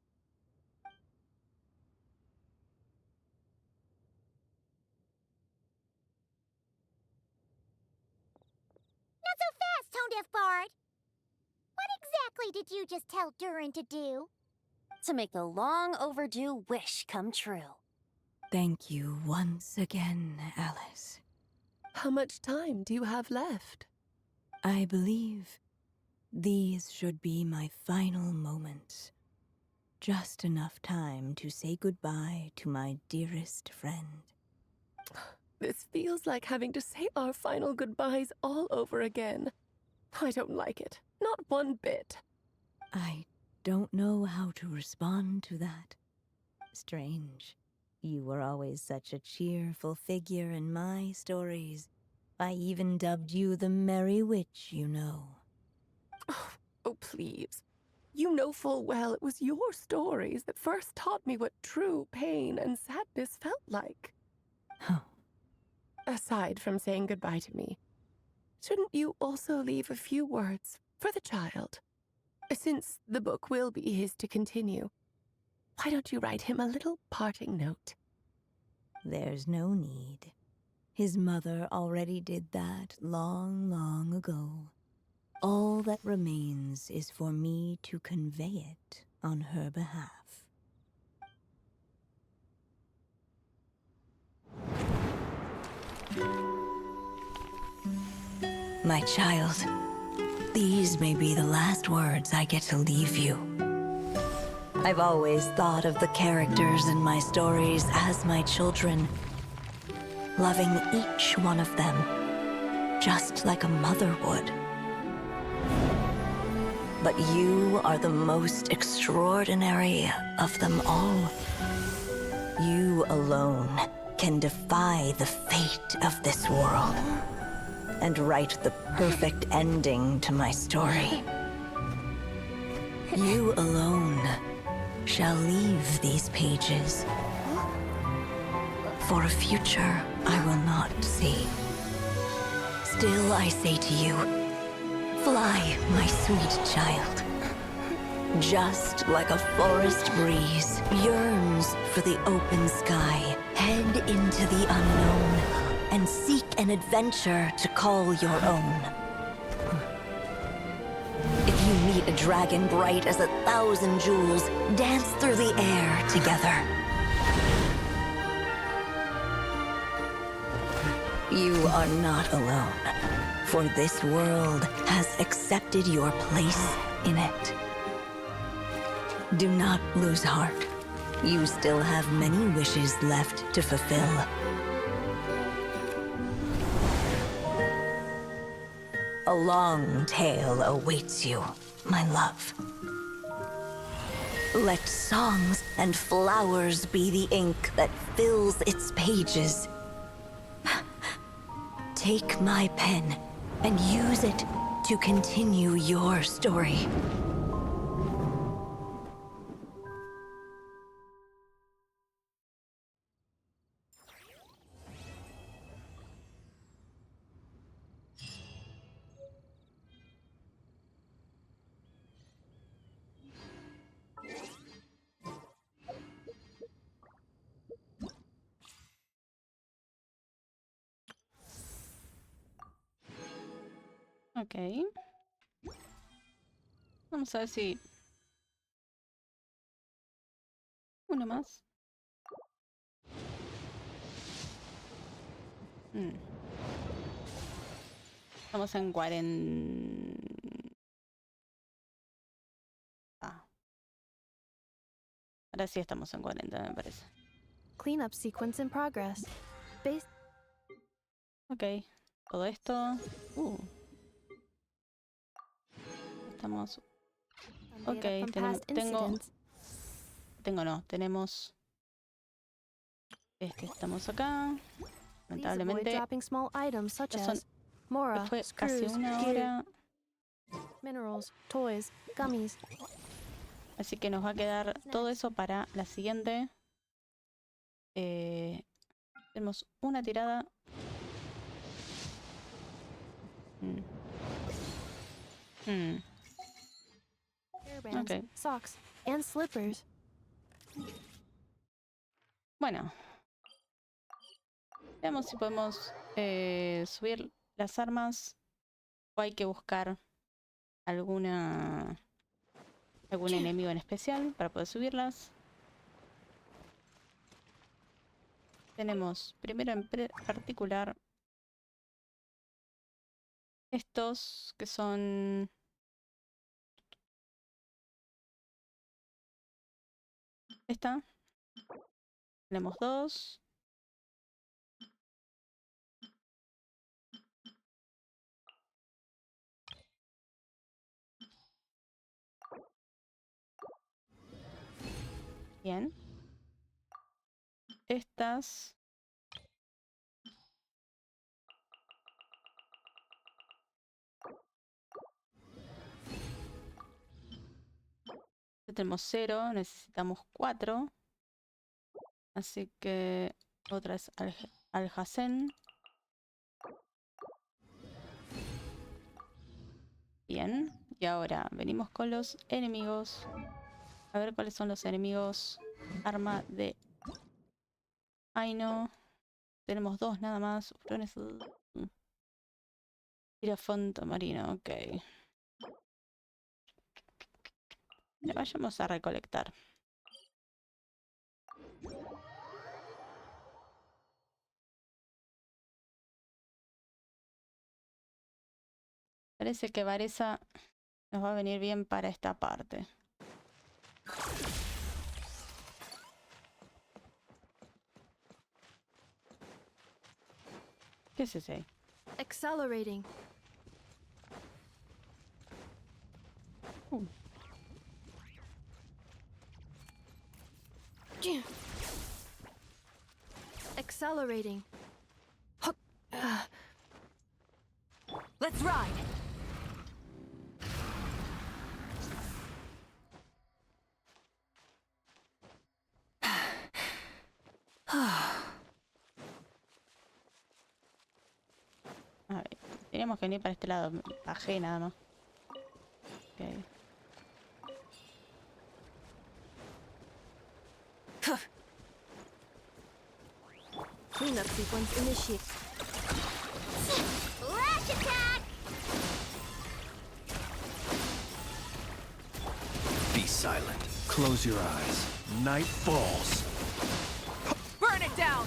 Not so fast, Tone-Deaf Bard. What exactly did you just tell Durin to do? To make a long overdue wish come true. Thank you once again, Alice. How much time do you have left? I believe these should be my final moments. Just enough time to say goodbye to my dearest friend. This feels like having to say our final goodbyes all over again. I don't like it. Not one bit. I don't know how to respond to that. Strange. You were always such a cheerful figure in my stories. I even dubbed you the Merry Witch, you know. Oh, please. You know full well it was your stories that first taught me what true pain and sadness felt like. Oh. Aside from saying goodbye to me, shouldn't you also leave a few words for the child? Since the book will be his to continue, why don't you write him a little parting note? There's no need. His mother already did that long, long ago. All that remains is for me to convey it on her behalf. My child, these may be the last words I get to leave you. I've always thought of the characters in my stories as my children, loving each one of them, just like a mother would. But you are the most extraordinary of them all. You alone can defy the fate of this world and write the perfect ending to my story. You alone shall leave these pages for a future I will not see. Still I say to you, fly, my sweet child. Just like a forest breeze yearns for the open sky, head into the unknown and seek an adventure to call your own. If you meet a dragon bright as 1,000 jewels, dance through the air together. You are not alone, for this world has accepted your place in it. Do not lose heart. You still have many wishes left to fulfill. A long tale awaits you, my love. Let songs and flowers be the ink that fills its pages. Take my pen and use it to continue your story. Ok. Vamos a ver si... Uno más. Estamos en 40... Ahora sí estamos en 40, me parece. Cleanup sequence in progress. Ok. Todo esto... Estamos... Ok, tenemos... Estamos acá. Lamentablemente... Dropping small items such ya as Mora, fue casi screws, una gear, hora. minerals, toys, gummies. Así que nos va a quedar todo eso para la siguiente. Tenemos una tirada. Hairbands, Ok. socks, and slippers. Bueno. Veamos si podemos subir las armas. O hay que buscar algún enemigo en especial para poder subirlas. Tenemos primero en particular estos que son... Esta. Tenemos dos. Bien. Estas. Ya tenemos 0, necesitamos 4. Así que otra es Alhacén. Bien. Y ahora venimos con los enemigos. A ver cuáles son los enemigos. Arma de... Ay, no. Tenemos 2 nada más. Tirafonto marino, ok. Vayamos a recolectar. Parece que Varesa nos va a venir bien para esta parte. ¿Qué es ese? Accelerating. Accelerating. Let's ride. A ver, teníamos que venir para este lado. Bajé nada más. Okay. Cleanup sequence initiate. Flash attack! Be silent. Close your eyes. Night falls. Burn it down.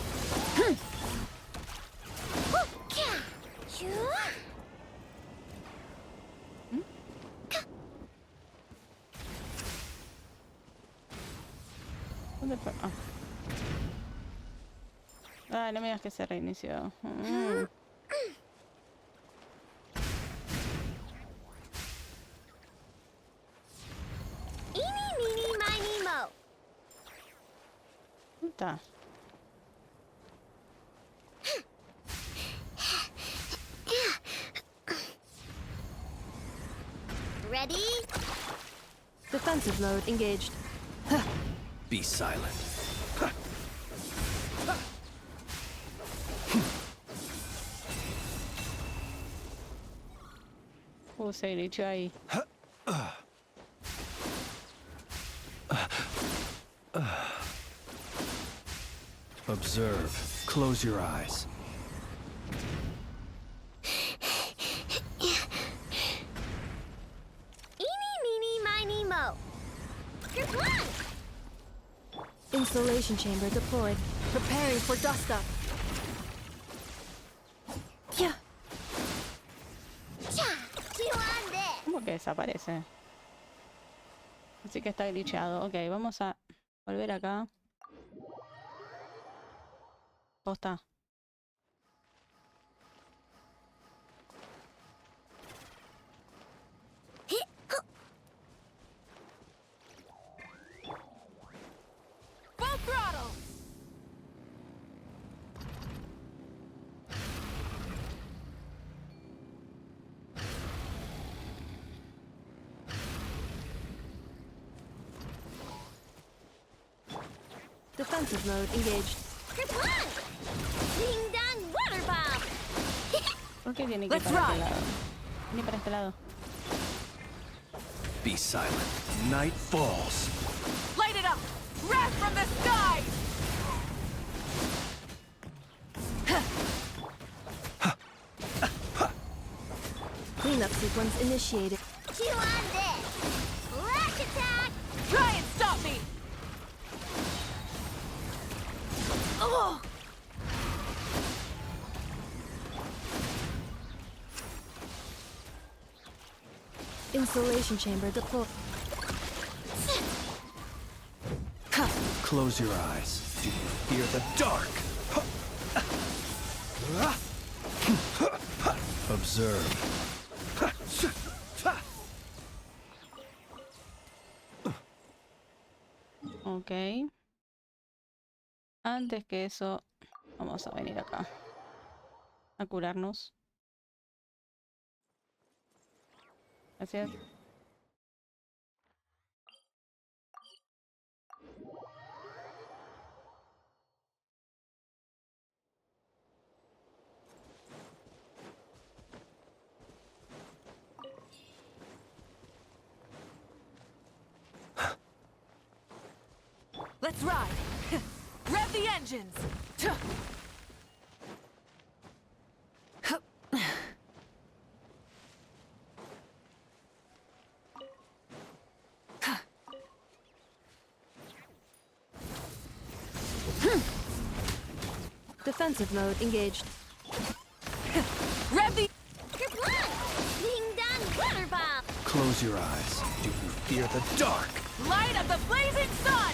¿Dónde fue? Ah, no me digas que se reinició. Eeny, meeny, miny, mo. ¿Dónde está? Defensive mode engaged. Be silent. Se glitchó ahí. Observe. Close your eyes. Eeny, meeny, miny, mo. Kerplunk! Installation chamber deployed. Preparing for dust up. Yeah. ¿Cómo que desaparece? Así que está glitchado. Ok, vamos a volver acá. Posta. Full throttle! Defensive mode engaged. Kerplunk! Ding dong water bomb! ¿Por qué tiene que ir para este lado? Viene para este lado. Be silent. Night falls. Light it up! Wrath from the sky! Cleanup sequence initiated. Chew on this! Flash attack! Try and stop me! Oh! Installation chamber deployed. Close your eyes. Do you fear the dark? Observe. Ok. Antes que eso, vamos a venir acá. A curarnos. Gracias. Let's ride! Rev the engines! Defensive mode engaged. Rev the... Kerplunk! Ding dong water bomb! Close your eyes. Do you fear the dark? Light of the blazing sun!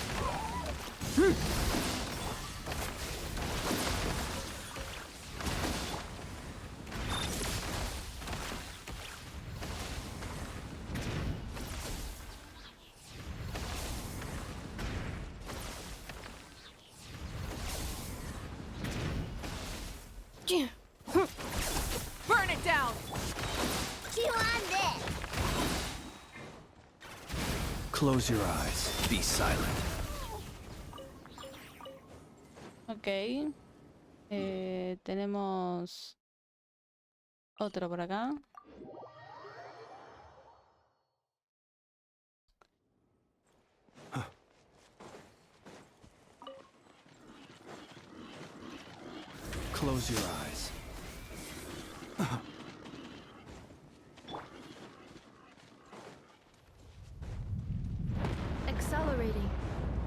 Burn it down! Chew on this! Close your eyes. Be silent. Ok. Tenemos otro por acá. Close your eyes. Accelerating.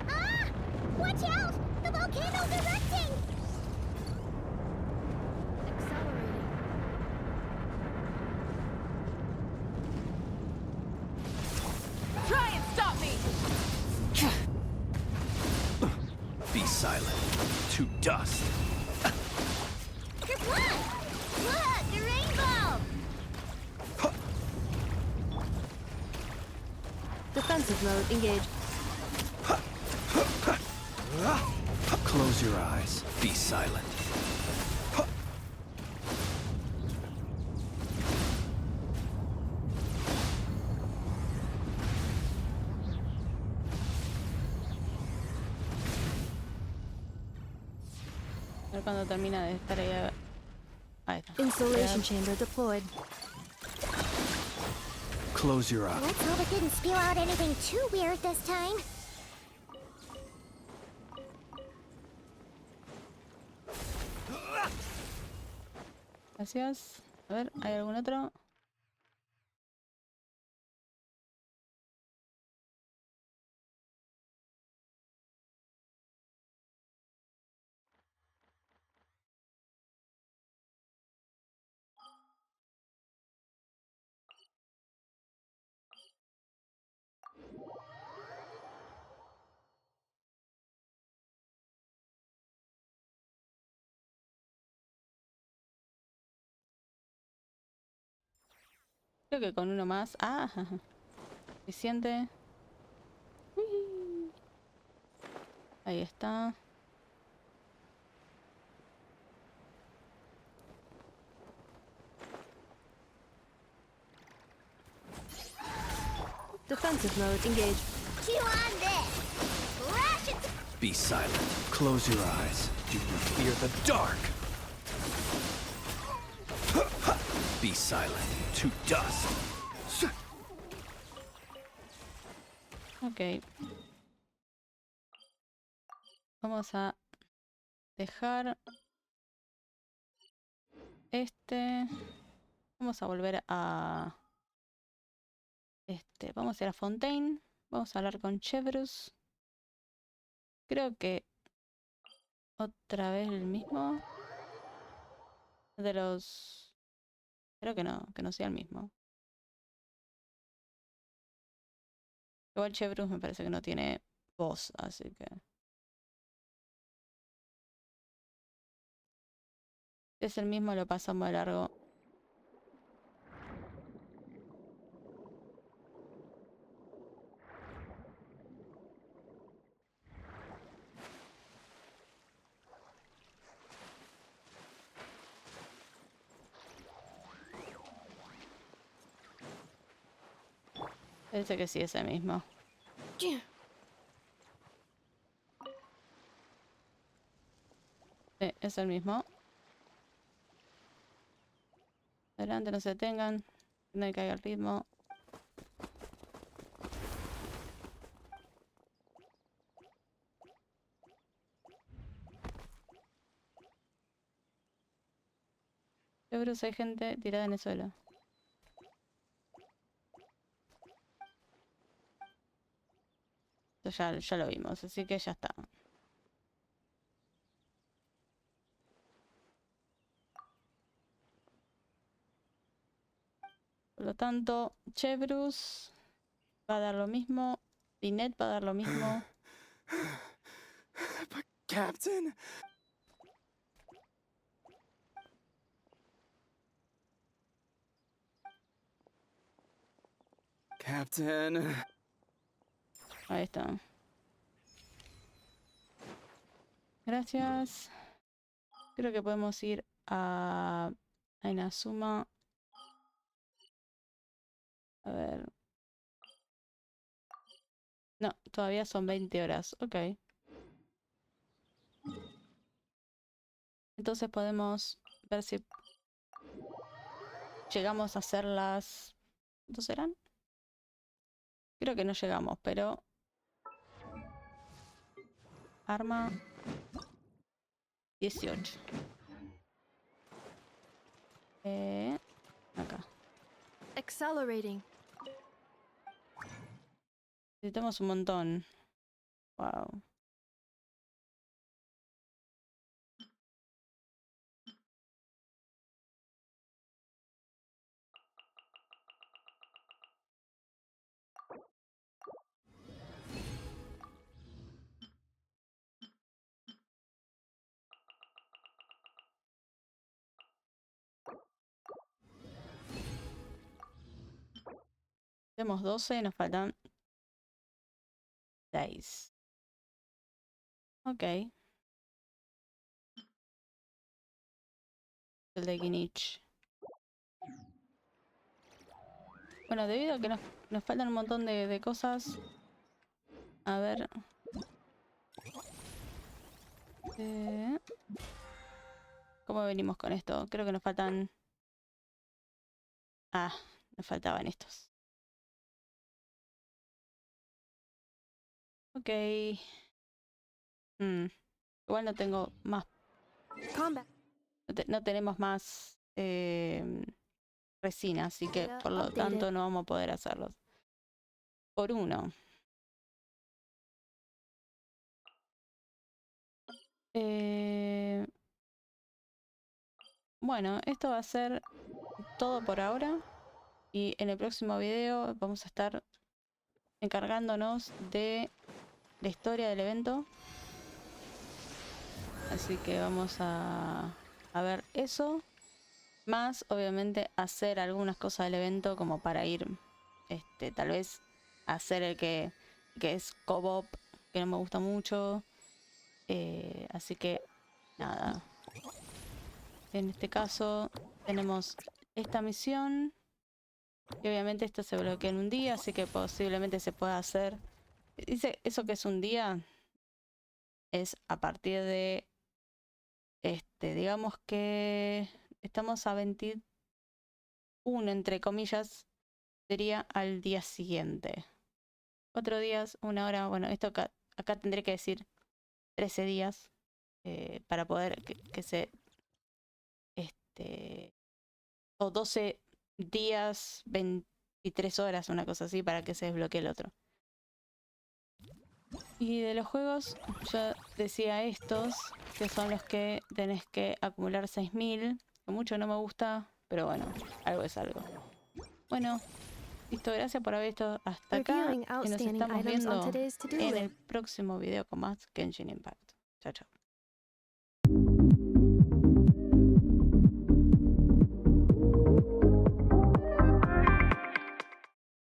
Ah! Watch out! The volcano's erupting! Accelerating. Try and stop me! Be silent. To dust. Kerplunk! Look! The rainbow! Defensive mode engaged. Close your eyes. Be silent. A ver cuando termina de estar ahí. Ahí está. Installation chamber deployed. Close your eyes. Let's hope it didn't spew out anything too weird this time. Gracias. A ver, ¿hay algún otro? Creo que con uno más. Ah, suficiente. Uy. Ahí está. Defensive mode engaged. Chew on this. Crash it. Be silent. Close your eyes. Do you fear the dark? Be silent. To dust. Ok. Vamos a dejar este. Vamos a volver a este. Vamos a ir a Fontaine. Vamos a hablar con Chevrus. Creo que otra vez el mismo. De los. Creo que no sea el mismo. Igual Chevrus me parece que no tiene voz, así que. Si es el mismo, lo pasamos de largo. Parece que sí es el mismo. Sí, es el mismo. Adelante, no se detengan. No hay que caiga el ritmo. Seguro hay gente tirada en el suelo. Esto ya lo vimos, así que ya está. Por lo tanto, Chevrus va a dar lo mismo. Binet va a dar lo mismo. But Captain... Captain... Ahí está. Gracias. Creo que podemos ir a Inazuma. A ver. No, todavía son 20 horas. Ok. Entonces podemos ver si llegamos a hacer las... ¿Cuántos serán? Creo que no llegamos, pero... Arma... 18. Acá. Accelerating. Necesitamos un montón. Wow. Tenemos 12 y nos faltan 6. Ok. El de Kinich. Bueno, debido a que nos faltan un montón de cosas. A ver. ¿Cómo venimos con esto? Creo que nos faltan... Ah, nos faltaban estos. Ok. Igual no tengo más... No tenemos más resina, así que por lo tanto no vamos a poder hacerlos. Por uno. Bueno, esto va a ser todo por ahora. Y en el próximo video vamos a estar encargándonos de la historia del evento. Así que vamos a ver eso. Más, obviamente, hacer algunas cosas del evento como para ir, tal vez hacer el que es co-op, que no me gusta mucho. Así que, nada. En este caso tenemos esta misión. Y obviamente esto se bloquea en un día, así que posiblemente se pueda hacer. Dice, eso que es un día es a partir de, digamos que estamos a 21, entre comillas, sería al día siguiente. 4 días, 1 hora, bueno, esto acá tendré que decir 13 días para poder que se, o 12 días, 23 horas, una cosa así, para que se desbloquee el otro. Y de los juegos, yo decía estos, que son los que tenés que acumular 6000, que mucho no me gusta, pero bueno, algo es algo. Bueno, listo, gracias por haber visto hasta acá, y nos estamos viendo en el próximo video con más Genshin Impact. Chao, chao.